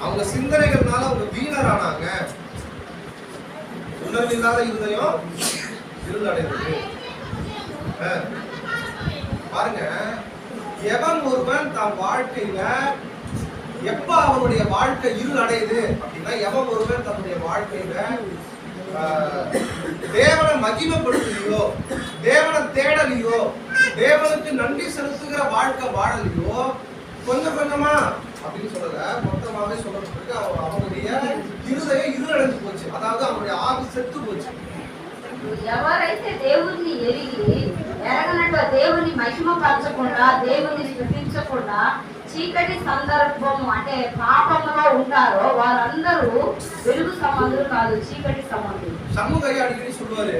அவங்க சிந்தனைகள்னால அவங்க வீணரானாங்க. உணர்வில்லாத இருதயம் இருளடைந்தது. பாருங்க, எவன் ஒருவன் தன் வாழ்க்கையில எப்ப அவனுடைய வாழ்க்கை இருள் அடையுது அப்படின்னா, எவன் ஒருவன் தன்னுடைய வாழ்க்கையில தேவனை மகிமைப்படுத்தலையோ, தேவனை தேடலையோ, தேவனுக்கு நன்றி செலுத்துகிற வாழ்க்கை வாழலையோ, கொஞ்சம் கொஞ்சமா அப்படின்னு சொல்லல, மொத்தமாவே சொல்லப்பட்டிருக்கு, அவனுடைய இருதயம் இருளடைந்து போச்சு. அதாவது அவனுடைய ஆவி செத்து போச்சு. ఎవరైతే దేవుణ్ణి ఎరిగి ఎరగనట్టు దేవుని మహిమపరచకుండా దేవుని స్తుతించకుండా చీకటి సందర్భం అంటే పాపంలో ఉంటారో వారందరూ వెలుగు సంబంధులు కాదు, చీకటి సంబంధులు. சண்முகையா அடிக்கடி சொல்லுவாரு,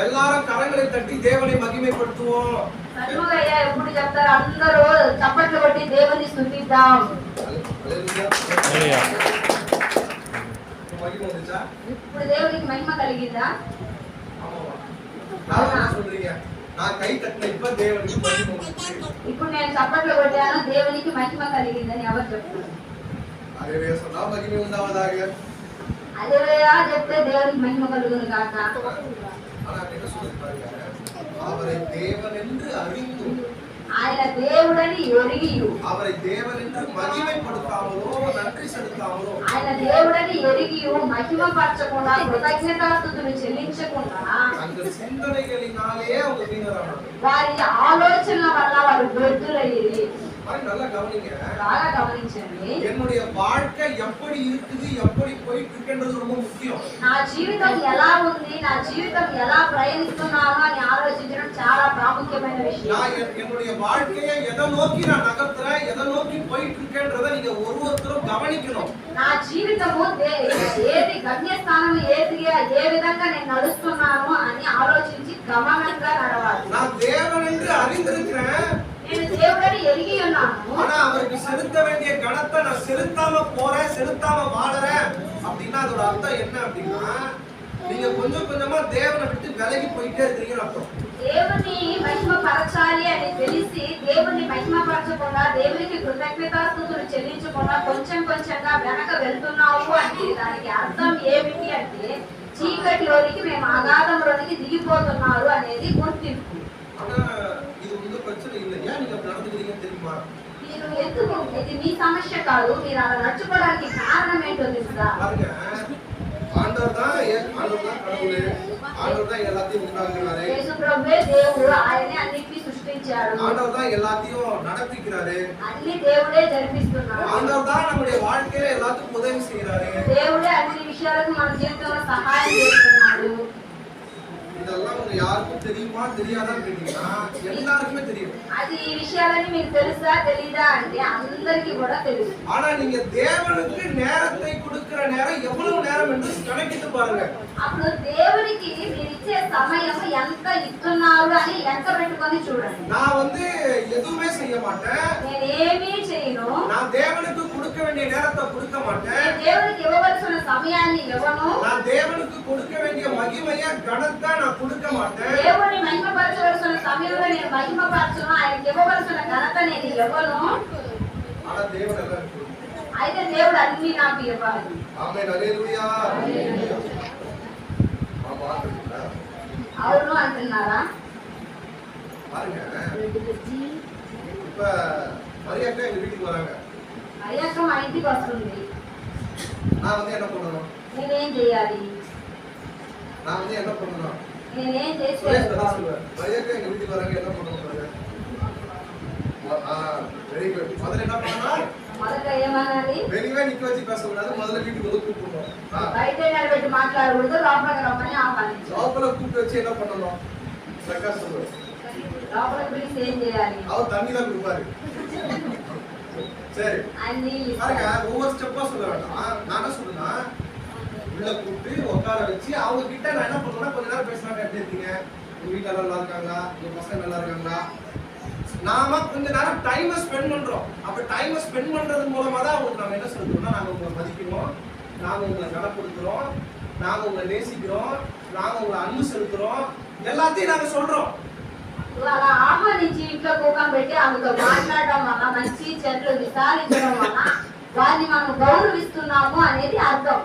எல்லாரும் கரங்களை தட்டி தேவனை மகிமைப்படுத்துவோம். சண்முகையா ఎప్పుడు చెప్తారు, అందరూ చప్పట్లు కొట్టి దేవుని స్తుతిద్దాం. ఇప్పుడు దేవునికి మహిమ కలిగిందా? ఇప్పుడు నేను చప్పట్లు కొట్టాను, దేవునికి మహిమ కలిగిందని ఎవరు చెప్తున్నారు? అదేవయ్యా చెప్తే దేవునికి మహిమ కలుగును కాక. அவரை தேவன் என்று அறிந்து, ఆయన దేవుడని ఎరిగి, அவரை தேவன் என்று மகிமைப்படுத்தாமலோ நன்றி செலுத்தாமலோ, ఆయన దేవుడని ఎరిగి మహిమపరచకుండా కృతజ్ఞతాస్తుతులు చెల్లించకుండా அந்த சிந்தனைகளினாலே அவங்க வீணரானாங்க. వారి ఆలోచనల వల్ల వారు వ్యర్థులయ్యారు. நல்லா கவனிங்க, బాగా గమనించండి. என்னுடைய வாழ்க்கை எப்படி இருக்குது, எப்படி போயிட்டு இருக்குன்றது ரொம்ப முக்கியம். నా జీవితం ఎలా ఉంది, నా జీవితం ఎలా ప్రయాణిస్తున్నాను అని ఆలోచించడం చాలా ప్రాముఖ్యమైన విషయం. நான் என்னுடைய வாழ்க்கையை எதை நோக்கி நான் நகர்த்துறேன், எதை நோக்கி போயிட்டு இருக்கேன்றதை நீங்க ஒவ்வொருத்தரும் கவனிக்கணும். నా జీవితము ఏది గమ్యస్థానం ఏదిగా ఏ విధంగా నేను నడుస్తున్నాను అని ఆలోచించి గమనంగా నడవాలి. நான் தேவன் என்று அறிந்திருக்கிறேன், నేను దేవుడని ఎరిగి ఉన్నాను, ஆனா அவருக்கு செலுத்த வேண்டிய கணத்தை நான் செலுத்தாம போறேன், செலுத்தாம வாழறேன் அப்படின்னா அதோட அர்த்தம் என்ன அப்படின்னா, நீங்க கொஞ்சம் கொஞ்சமா தேவனை விட்டு விலகி போயிட்டே இருக்கீங்கன்னு அர்த்தம். దేవుని మహిమపరచాలి అని తెలిసి దేవుని మహిమపరచకుండా దేవునికి కృతజ్ఞతాస్తుతులు చెల్లించకుండా కొంచెం కొంచెంగా వెనక వెళ్తున్నావు అంటే దానికి అర్థం ఏమిటి అంటే చీకటిలోనికి మేము అగాధంలోనికి దిగిపోతున్నారు అనేది గుర్తింపు. இது வந்து பிரச்சனை இல்லையா, நீங்க அப்படி நடந்துக்கிறீங்கன்னு தெரியுமா? మీరు ఎందుకు, ఇది మీ సమస్య కాదు, మీరు అలా నడుచుకోవడానికి కారణం ఏంటో తెలుసా? பாருங்க, ஆண்டவர் தான் கடவுளே, ஆண்டவர் தான் எல்லாத்தையும் உண்டாக்குறாரு, యేసుప్రభువే దేవుడు, ఆయనే అన్నిటిని సృష్టించాడు, ஆண்டவர் தான் எல்லாத்தையும் நடப்பிக்கிறாரு, అన్ని దేవుడే జరిపిస్తున్నాడు, ஆண்டவர் தான் நம்முடைய வாழ்க்கையில எல்லாத்துக்கும் உதவி செய்யறாரு, దేవుడే అన్ని విషయాలకు మన జీవితంలో సహాయం చేస్తున్నాడు. இதெல்லாம் உங்க யாருக்கும் தெரியுமா தெரியாதான்னு கேட்டீங்கன்னா எல்லாருக்குமே தெரியும். అది ఈ విషయాలన్నీ మీకు తెలుసా తెలీదా అంటే అందరికీ కూడా తెలుసు. ஆனா நீங்க தேவனுக்கு நேரத்தை கொடுக்கிற நேரம் எவ்வளவு நேரம் என்று கணக்கிட்டு பாருங்க. అప్పుడు దేవునికి మీరు ఇచ్చే సమయం ఎంత ఇస్తున్నారు అని లెక్క పెట్టుకొని చూడండి. நான் வந்து எதுவுமே செய்ய மாட்டேன், నేను ఏమీ చేయను, நான் தேவனுக்கு கொடுக்க வேண்டிய நேரத்தை கொடுக்க மாட்டேன், దేవునికి ఇవ్వవలసిన సమయాన్ని ఇవ్వను, நான் தேவனுக்கு கொடுக்க வேண்டிய மகிமைய கணத்தை நான் கொடுக்க மாட்டேன், దేవుని మహిమపరచవలసిన సమయంలో నేను మహిమపరచను, ఆయనకి ఇవ్వవలసిన ఘనత నేను ఇవ్వను. ஆனா தேவன் எல்லாம் అయితే దేవుడు అన్ని నాకు ఇవ్వాలి. ஆமென், ஹல்லேலூயா. అవును అంటున్నారా? பாருங்க, இப்ப மரியாதை எங்க வீட்டுக்கு வராங்க, అయ్యాక మా ఇంటికి వస్తుంది, நான் வந்து என்ன பண்ணணும், నేనేం చేయాలి, நான் வந்து என்ன பண்ணணும், నేనేం చేస్తే மரியாதை எங்க வீட்டுக்கு வராங்க, என்ன பண்ணணும்? Very good. முதல்ல என்ன பண்ணணும்? మొదట ఏమనాలి? வெளியே நிக்க வச்சு பேசக்கூடாது, முதல்ல வீட்டுக்கு வந்து கூப்பிடணும். బయట నిలబెట్టి మాట్లాడకూడదు, లోపలికి రమ్మని ఆహ్వానించాలి. లోపల கூப்பிட்டு வச்சு என்ன பண்ணணும்? சக்கா சொல்லு. లోపలికి పిలిచి ఏం చేయాలి? அவர் தண்ணி தான் கொடுப்பாரு. சரி, பாருங்க, ஒவ்வொரு ஸ்டெப்பா சொல்ல வேண்டாம். நான் என்ன சொல்றேன்னா, உள்ள கூப்பிட்டு உட்கார வச்சு அவங்க கிட்ட நான் என்ன பண்ணுவேன்னா, கொஞ்ச நேரம் பேசலாம். எப்படி இருக்கீங்க, உங்க வீட்டுல நல்லா இருக்காங்களா, உங்க பசங்க நல்லா இருக்காங்களா, நாம கொஞ்ச நேரம் டைம் ஸ்பெண்ட் பண்றோம். அப்ப டைம் ஸ்பெண்ட் பண்றது மூலமா தான் உங்களுக்கு நாம என்ன சொல்றோம்னா, நாங்க உங்களை மதிக்கிறோம், நாங்க உங்களை கனப்படுத்துறோம், நாங்க உங்களை நேசிக்கிறோம், நாங்க உங்களை அன்பு செலுத்துறோம், எல்லாத்தையும் நாங்க சொல்றோம். అలా ఆహ్వానించి ఇంట్లో కూకం పెట్టి ఆమెతో మాట్లాడడం వల్ల మంచి చెట్లు విచారించడం వల్ల వారి వారిని మనం గౌరవిస్తున్నాము అనేది అర్థం.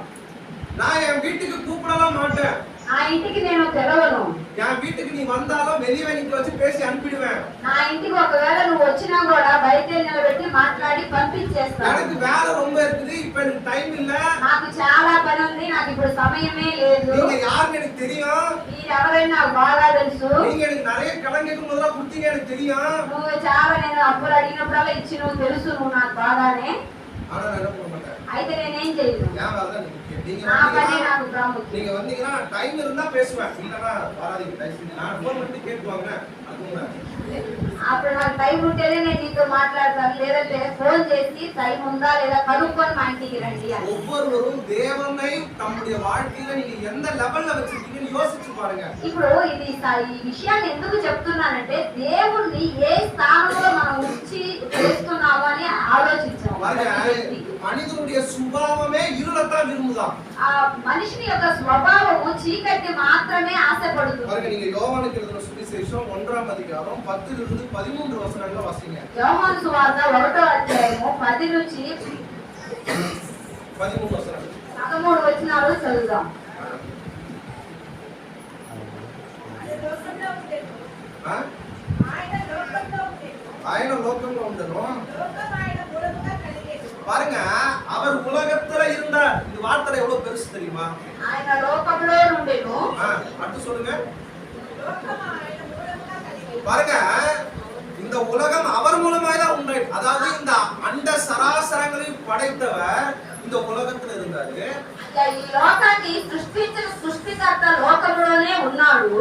நான் என் வீட்டுக்கு கூப்பிடலாம் மாட்டேன். ఆ ఇంటికి నేను తెలవను. என் வீட்டுக்கு நீ வந்தாலும் வெளியே நிக்க வச்சு பேசி அனுப்பிடுவேன். నా ఇంటికి ఒకవేళ నువ్వు వచ్చినా కూడా బయట నిలబెట్టి మాట్లాడి పంపించేస్తాను. எனக்கு வேலை ரொம்ப இருக்குது, இப்ப எனக்கு டைம் இல்ல, నాకు చాలా పని ఉంది, నాకు ఇప్పుడు సమయమే లేదు. நீங்க யாருன்னு எனக்கு தெரியும், మీరు ఎవరైనా నాకు బాగా తెలుసు. நீங்க எனக்கு நிறைய கடன் கேட்கும் போதெல்லாம் கொடுத்தீங்க எனக்கு தெரியும். నువ్వు చాలా నేను అప్పులు అడిగినప్పుడల్లా ఇచ్చి నువ్వు తెలుసు, నువ్వు నాకు బాగానే. ஆனா நான் என்ன பண்ண மாட்டேன். అయితే నేనేం చేయను. ஏன் வேலை தான் முக்கியம். నా పని నాకు ప్రాముఖ్యం. நீங்க வந்தீங்கன்னா டைம் இருந்தா பேசுவேன், இல்லன்னா வராதீங்க. நான் ஃபோன் பண்ணி கேட்டுவாங்க. அதுவும் అప్పుడు నాకు టైం ఉంటేనే నేను నీతో మాట్లాడతాను, లేదంటే ఫోన్ చేసి టైం ఉందా లేదా కనుక్కొని మా ఇంటికి రండి అని. ஒவ்வொருவரும் தேவனை தம்முடைய வாழ்க்கையில நீங்க எந்த லெவல்ல வச்சிருக்கீங்கன்னு யோசிச்சு பாருங்க. ఇప్పుడు ఈ విషయాన్ని ఎందుకు చెప్తున్నానంటే దేవుణ్ణి ఏ స్థానంలో మనం ఉంచి చేస్తున్నాము అని ఆలోచించాము. மனிதனுடைய சுபாவமே இருளத்தான் விரும்புதான். ఆ మనిషిని యొక్క స్వభావము చీకటి మాత్రమే ఆశపడుతుంది. பாருங்க, நீங்க யோவானுக்கு எழுதின சுவிசேஷம் 1ஆம் அதிகாரம் 10 இருந்து 13 வசனங்களை வாசிங்க. యోహాను సువార్త 1వ అధ్యాయము 10 నుంచి 13 వచనాలు 13 వచనాలు చదువుదాం. ఆయన లోకంలో ఉండను. பாருங்க, அவர் உலகத்துல இருந்தார். இந்த வார்த்தை எவ்வளவு பெருசு தெரியுமா? ఆయన లోకంలో ఉండెను. அடுத்து சொல்லுங்க. பாருங்க, இந்த உலகம் அவர் மூலமாக தான் உண்டாயிற்று. அதாவது இந்த அண்ட சராசரங்களையும் படைத்தவர் இந்த உலகத்துல இருந்தாரு. ఈ లోకాన్ని సృష్టించిన సృష్టికర్త లోకంలోనే ఉన్నాడు.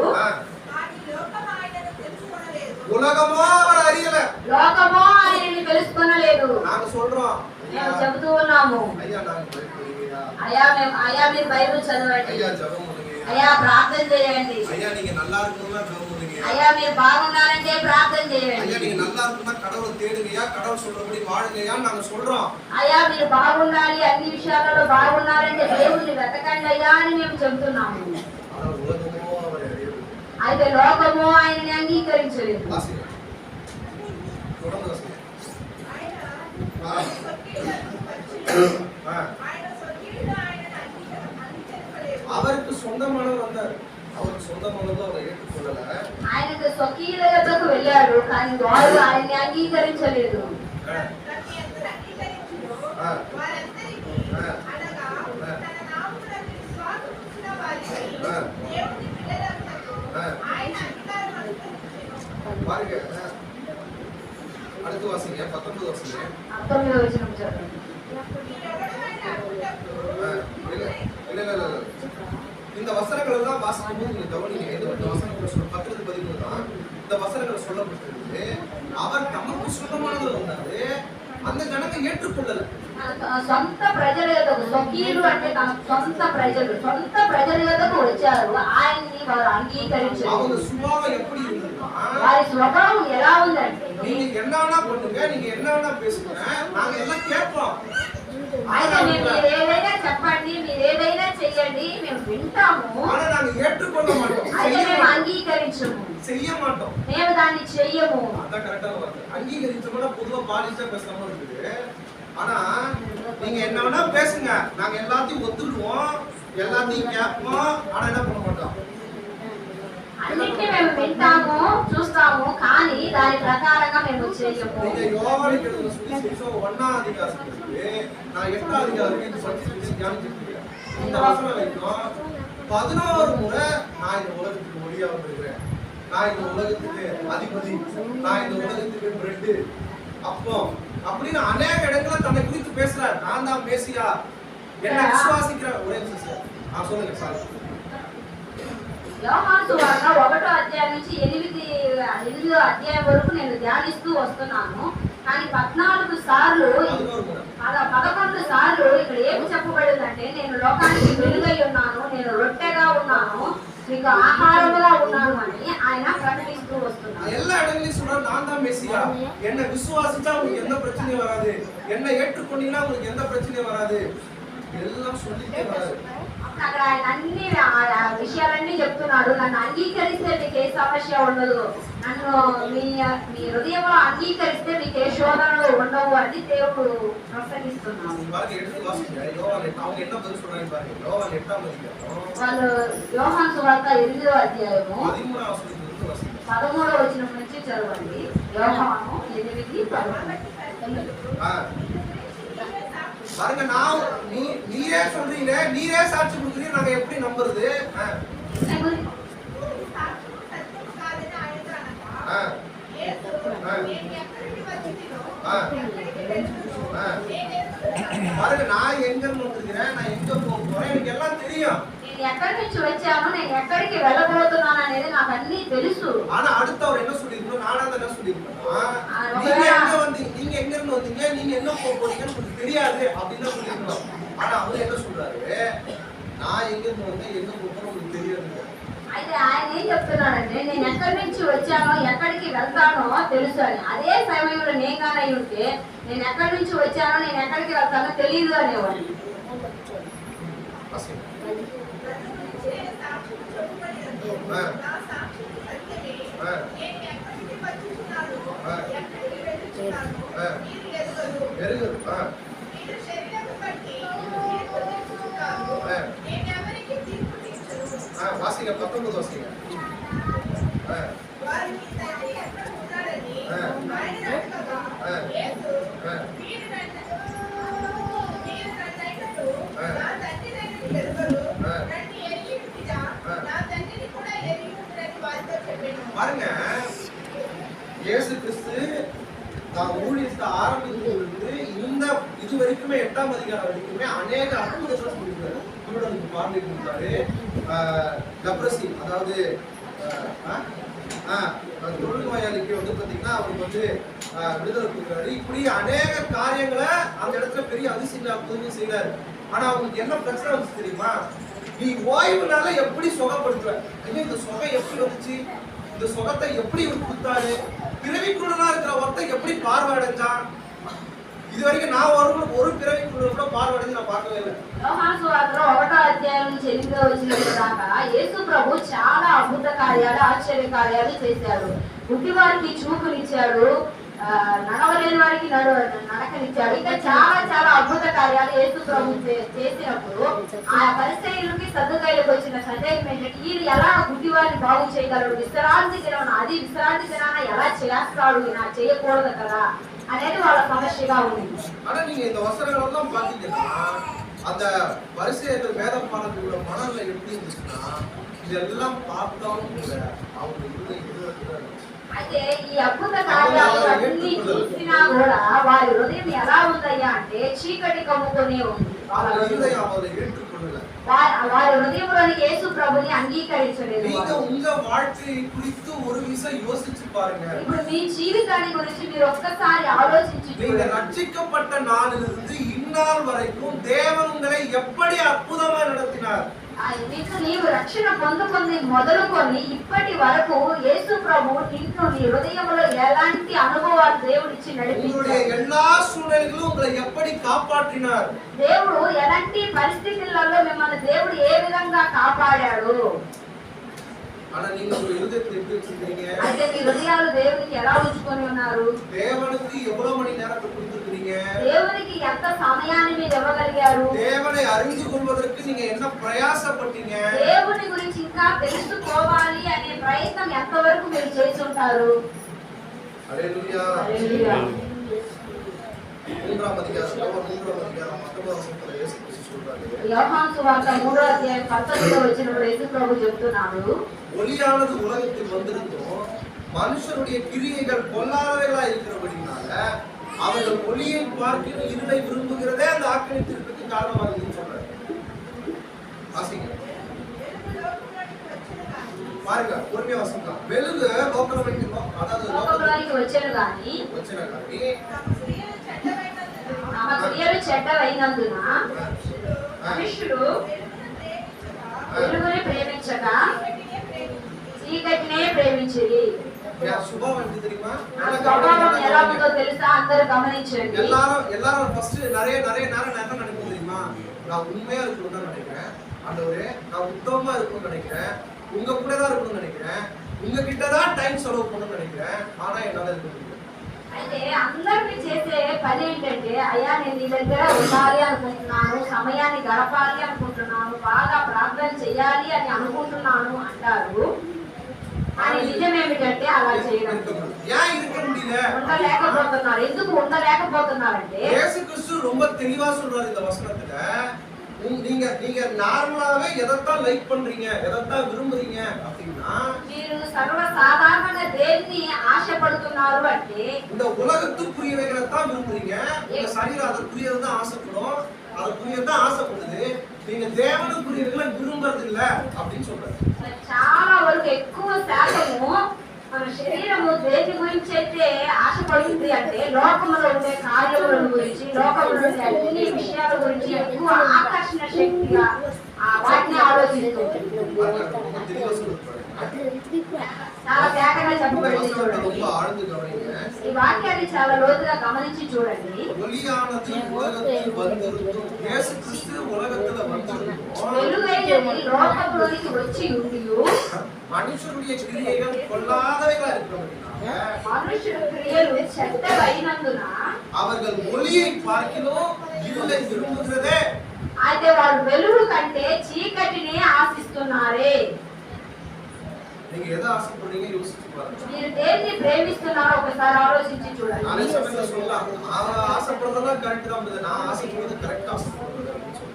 உலகமோ அவர் அறியல, లోకమో ఆయనని తెలుసుకొనలేదు. நாங்க சொல்றோம், మేము చెబుతూ ఉన్నాము, ஐயா நாங்க போயிடுவீங்க, అయ్యా మీరు బైబిల్ చదవండి, ஐயா ஜெபம் பண்ணுங்க, అయ్యా ప్రార్థన చేయండి, ஐயா நீங்க நல்லா இருக்கணும்னா ஜெபம் பண்ணுங்க, అయ్యా మీరు బాగున్నారంటే ప్రార్థన చేయండి, ஐயா நீங்க நல்லா இருக்கணும்னா கடவுளை தேடுங்கயா, கடவுள் சொல்றபடி வாழுங்கயா நாங்க சொல்றோம். అయ్యా మీరు బాగుండాలి, అన్ని విషయాలలో బాగున్నారంటే దేవుణ్ణి వెతకండి అయ్యా అని మేము చెబుతున్నాము. ஆனா உலகமோ அவர் அறியல. అయితే లోకము ఆయనని అంగీకరించలేదు. வாசிங்க, தொடர்ந்து வாசிங்க. அவருக்கு சொந்தமானவர் வந்தார், அவருக்கு சொந்தமானது அவரை ஏற்றுக்கொள்ளல. ఆయనకు స్వకీయులకు వెళ్ళాడు, కానీ వారు ఆయన్ని అంగీకరించలేదు. பாருங்க, அடுத்து வாசிங்க, 19 வாசிங்க. 19వ వచనం చదవండి. இந்த வசனங்கள் எல்லாம் வாசிக்கும் போது நீங்க கவனிங்க. இந்த வசனங்களை சொல்ல 10-13 தான் இந்த வசனங்கள் சொல்லப்பட்டிருக்கு. அவர் தமக்கு சொந்தமானது வந்தாரு, அந்த ஜனங்க ஏற்றுக்கொள்ளல. సొంత ప్రజల యొద్దకు, స్వకీయులు అంటే తన సొంత ప్రజల యొద్దకు వచ్చారు, ఆయన్ని వారు అంగీకరించారు. அவங்க சுபாவம் எப்படி இருந்ததுன்னா, వారి స్వభావం ఎలా ఉందంటే, நீங்க என்ன வேணா பண்ணுங்க, நீங்க என்ன வேணா பேசுங்க, நாங்க எல்லாம் கேட்போம். అయితే మీరు ఏదైనా చెప్పండి, మీరు ఏదైనా చెయ్యండి, మేము వింటాము, ஆனா நாங்க ஏற்றுக்கொள்ள மாட்டோம், అయితే మేము అంగీకరించము, செய்ய மாட்டோம். మేము దాన్ని చెయ్యము. அதான் கரெக்டான வார்த்தை. அங்கீகரிச்சோம்னா பொதுவா பாலிஷா பேசாம இருக்குது. ஆனா நீங்க என்ன வேணா பேசுங்க, நாங்க எல்லாத்தையும் ஒத்துக்குவோம், எல்லாத்தையும் கேட்போம், ஆனா என்ன பண்ண மாட்டோம். అన్నిటిని మేము వింటాము, చూస్తాము, కానీ దాని ప్రకారంగా మేము చేయము. நீங்க யோவானுக்கு எழுதின சுவிசேஷம் 1ஆம் அதிகாரத்திலிருந்து நான் 8ஆம் அதிகாரம் வரைக்கும் படிச்சு தியானிச்சிருக்கேன். இந்த வசனம் வரைக்கும் 11 முறை நான் இந்த உலகத்துக்கு ஒளியா வந்திருக்கிறேன், நான் இந்த உலகத்துக்கு அதிபதி, நான் இந்த உலகத்துக்கு பிரெட் அப்போ அப்படின்னு அநேக இடத்துல தன்னை குறித்து பேசுறார். நான் தான் மேசியா, என்ன விசுவாசிக்கிற ஒரே சிஸ்டர் சொல்லுங்க சார். యోహాను సువార్త 1వ అధ్యాయం నుంచి 8వ అధ్యాయం వరకు నేను ధ్యానిస్తూ వస్తున్నాను. కానీ 11 సార్లు ఇక్కడ ఏం చెప్పబడిందంటే, నేను లోకానికి వెలుగై ఉన్నాను, నేను రొట్టెగా ఉన్నాను, మీకు ఆహారముగా ఉన్నాను అని ఆయన ప్రకటిస్తూ వస్తున్నాడు. எல்லா இடங்களையும் சொல்றாரு, நான் தான் மெசியா, என்ன விசுவாசிச்சா உங்களுக்கு எந்த பிரச்சனையும் வராது, என்ன ஏற்றுக்கொண்டீங்கன்னா உங்களுக்கு எந்த பிரச்சனையும் வராது, எல்லாம் சொல்லிட்டே வராது. అక్కడ ఆయన అన్ని ఆ విషయాలన్నీ చెప్తున్నాడు. నన్ను అంగీకరిస్తే మీకు ఏ సమస్య ఉండదు, నన్ను మీ హృదయంలో అంగీకరిస్తే మీకు ఏ శోధనలు ఉండవు అని దేవుడు ప్రసంగిస్తున్నాడు. వాళ్ళు యోహాను సువార్త 8వ అధ్యాయము 13వ వచనం నుంచి చదవండి. யோவாను 8:13. பாருங்க, நான் நீரே சொல்றீங்க, நீரே சாட்சி கொடுக்குறீங்க, நாங்க எப்படி நம்புறது? பாருங்க, நான் எங்க வந்துருக்கிறேன், நான் எங்க போக போறேன், எனக்கு எல்லாம் தெரியும். నేను ఎక్కడి నుంచి వచ్చాను, నేను ఎక్కడికి వెళ్ళబోతున్నాను అనేది నాకు అన్ని తెలుసు. ஆனா அடுத்தவர் என்ன சொல்லிருக்கணும், நானா என்ன சொல்லிருக்கணும், நீங்க எங்க இருந்து வந்தீங்க, நீங்க என்ன போக போறீங்கன்னு உங்களுக்கு தெரியாது அப்படின்னு சொல்லிருக்கணும். ஆனா அவர் என்ன சொல்றாரு, நான் எங்க இருந்து வந்தேன், எங்க போறேன்னு உங்களுக்கு தெரியாது. అయితే ఆయన ఏం చెప్తున్నాడంటే, నేను ఎక్కడి నుంచి వచ్చానో ఎక్కడికి వెళ్తానో తెలుసు అని. అదే సమయంలో నేను కానీ ఉంటే నేను ఎక్కడి నుంచి వచ్చానో నేను ఎక్కడికి వెళ్తానో తెలియదు అనేవాడు. வாசிங்க 19 வாசிங்க. பாருங்க, இயேசு கிறிஸ்து தான் ஊழியத்தை ஆரம்பித்ததிலிருந்து இந்த இது வரைக்குமே 8ஆம் அதிகாரம் வரைக்குமே அநேக அற்புதங்களை சொல்லியிருக்காரு. குருடனுக்கு பார்வை கொடுத்தாரு, லெப்ரசி அதாவது தொழுநோயாளிக்கு வந்து பாத்தீங்கன்னா அவருக்கு வந்து விடுதலை கொடுக்குறாரு. இப்படி அநேக காரியங்களை அந்த இடத்துல பெரிய அதிசயம் அற்புதமும் செய்யறாரு. ஆனா அவங்களுக்கு என்ன பிரச்சனை வந்துச்சு தெரியுமா, நீ ஓய்வுனால எப்படி சுகப்படுத்துவ, இந்த சுகம் எப்படி வந்துச்சு, இந்த சுகத்தை எப்படி கொடுத்தாரு, பிறவிக்குள்ளனா இருக்கிற ஒருத்தன் எப்படி பார்வை அடைஞ்சான், இது வரைக்கும் நான் ஒரு பிறவிக்குள்ள கூட பார்வை அடைஞ்சு நான் பார்க்கவே இல்லை. యోహాను సువార్తలో 1వ అధ్యాయం నుంచి 8వ వచనం దాకా యేసు ప్రభు చాలా అద్భుత కార్యాలు, ఆశ్చర్య కార్యాలు చేశాడు. గుడ్డివారికి చూపునిచ్చాడు, నడవలేని వారికి నడకనిచ్చాడు. ఇంకా చాలా చాలా అద్భుత కార్యాలు యేసు ప్రభు చేసినప్పుడు ఆ పరిసయ్యులకి సద్దుకాయలకు వచ్చిన సందేహం ఏంటంటే, ఈయన ఎలా గుడ్డివారిని బాగు చేయగలడు, విశ్రాంతి దినాన అది విశ్రాంతి దినాన ఎలా చేస్తాడు, ఈయన చేయకూడదు కదా అనేది వాళ్ళ సమస్యగా ఉంది. ஆனா நீங்க இந்த வசனங்கள் எல்லாம் பாத்தீங்கன்னா அந்த பரிசேயர்கள் வேதம் பாடத்தோட மனநிலை எப்படி இருந்துச்சுன்னா, இதெல்லாம் பார்த்தாலும் கூட அவங்க అయితే ఈ అద్భుత కార్యాలు అన్ని చూసినా కూడా వారి హృదయం ఎలా ఉందయ్యా అంటే చీకటి కమ్ముకునే ఉంది. వారి హృదయంలోని యేసు ప్రభుని అంగీకరించలేదు. உங்க வாழ்க்கையை குறித்து ஒரு விஷயம் யோசிச்சு பாருங்க. ఇప్పుడు మీ జీవితాన్ని గురించి మీరు ఒక్కసారి ఆలోచించుకోండి. நீங்க ரட்சிக்கப்பட்ட நாளிலிருந்து இந்நாள் வரைக்கும் தேவன் உங்களை எப்படி அற்புதமா நடத்தினார். నీవు రక్షణ పొందుకొని మొదలుకొని ఇప్పటి వరకు యేసు ప్రభు నిన్ను నీ హృదయంలో ఎలాంటి అనుభవాలు దేవుడిచ్చి నడిపించాడు. எல்லா சூழ்நிலைகளிலும் உங்களை எப்படி காப்பாற்றினார். దేవుడు ఎలాంటి పరిస్థితులలో మిమ్మల్ని దేవుడు ఏ విధంగా కాపాడాడు. ஆனா நீங்க ஒரு இருதயத்தை எப்படி வச்சிருக்கீங்க, అంటే మీ హృదయాలు దేవునికి ఎలా ఉంచుకొని ఉన్నారు, தேவனுக்கு எவ்வளவு மணி நேரத்தை கொடுத்திருக்கீங்க, దేవునికి ఎంత సమయాన్ని మీరు ఇవ్వగలిగారు, தேவனை அறிந்து கொள்வதற்கு நீங்க என்ன பிரயாசப்பட்டீங்க, దేవుని గురించి ఇంకా తెలుసుకోవాలి అనే ప్రయత్నం ఎంతవరకు మీరు చేసి ఉంటారు. హల్లెలూయా. హల్లెలూయా. 3వ అధ్యాయం 19వ వచనంలో యేసు క్రీస్తు சொல்றாரு, యోహాను సువార్త 3వ అధ్యాయం 19వ వచనంలో యేసు ప్రభు చెప్తున్నాడు, ஒளியானது உலகத்தில் வந்திருந்தோம், மனுஷருடைய கிரியைகள் பொல்லாதவைகளா இருக்கிறபடினால அவர்கள் ஒளியை பார்க்கிற இருளை விரும்புகிறதே அந்த ஆக்கிரமிப்பிற்கு காரணமாக இருக்குன்னு சொல்றாரு. வாசிங்க பாருங்க, பொறுமையா வாசிங்க. வெளுகு லோகலோகி அதாவது లోకంలోకి వచ్చెను గాని తమ క్రియలు చెడ్డవైనందున మనుషులు వెలుగుని ప్రేమించక చీకటినే ప్రేమించిరి. சுபாவம் எப்படி தெரியுமா, స్వభావం ఎలా ఉందో తెలుసా, అందరూ గమనించండి. எல்லாரும் ஃபர்ஸ்ட் நிறைய நேரம் என்ன நினைப்போம் தெரியுமா, நான் உண்மையா இருக்கணும்னு நினைக்கிறேன், ஆண்டவரே நான் உத்தமமா இருக்கணும்னு நினைக்கிறேன், உங்க கூட தான் இருக்கணும்னு நினைக்கிறேன், உங்ககிட்ட தான் டைம் செலவு பண்ணணும்னு நினைக்கிறேன், ஆனா என்னால இருக்க முடியல. అయితే అందరినీ చేసే పని ఏంటంటే, అయ్యా నేను నీ దగ్గర ఉండాలి అనుకుంటున్నాను, సమయాన్ని గడపాలి అనుకుంటున్నాను, బాగా ప్రార్థన చేయాలి అని అనుకుంటున్నాను అంటారు. కానీ నిజం ఏమిటంటే అలా చేయడం ஏன் இருக்க முடியல? ఉండలేకపోతున్నారు. ఎందుకు ఉండలేకపోతున్నారంటే, இயேசு கிறிஸ்து ரொம்ப தெளிவா சொல்றாரு இந்த வசனத்துல, நீங்க நீங்க நார்மலாவே எதைத்தான் லைக் பண்றீங்க, எதைத்தான் விரும்புறீங்க அப்படின்னா, మీరు సర్వసాధారణంగా దేన్ని ఆశపడుతున్నారు అంటే, இந்த உலகத்துக்குரியவைகளை தான் விரும்புறீங்க, உங்க சரீரம் அதற்குரியதை தான் ஆசைப்படும், அதற்குரியதை தான் ஆசைப்படுது, நீங்க தேவனுக்குரியவைகளை விரும்புறது இல்ல அப்படின்னு சொல்றாரு. చాలా వరకు ఎక్కువ శాతము మన శరీరము దేని గురించి అయితే ఆశపడుతుంది అంటే, లోకములో ఉండే కార్యముల గురించి, లోకంలో ఉండే అన్ని విషయాల గురించి ఎక్కువ ఆకర్షణ శక్తిగా వాటిని ఆలోచిస్తుంది. ரொம்ப தெளிவா சொல்றாரு. చాలా జాగ్రత్తగా చెప్పబడింది చూడండి. ரொம்ப ఆழ்ந்து கவனிங்க. ఈ వాక్యాన్ని చాలా లోతుగా గమనించి చూడండి. ஒளியானது உலகத்தில் வந்திருந்தும், இயேசு கிறிஸ்து உலகத்துல வந்திருந்தும், వెలుగైనది లోకంలోనికి వచ్చి ఉండియు, மனுஷருடைய கிரியைகள் பொல்லாதவைகளா இருக்கிறபடினால, మనుషుల క్రియలు చెడ్డవైనందున அவர்கள் ஒளியை பார்க்கிலும் இருளை விரும்புகிறதே. అయితే వాళ్ళు వెలుగు కంటే చీకటిని ఆశిస్తున్నారే. நீங்க எதை ஆசைப்படுறீங்க யோசிச்சு பாருங்க. మీరు దేన్ని ప్రేమిస్తున్నారో ఒకసారి ఆలోచించి చూడండి. நானே சமயத்துல சொல்லலாம், அவன் ஆசைப்படுறதெல்லாம் கரெக்ட் தான், நான் ஆசைப்படுறது கரெக்டா ஆசைப்படுறது அப்படின்னு சொல்லி.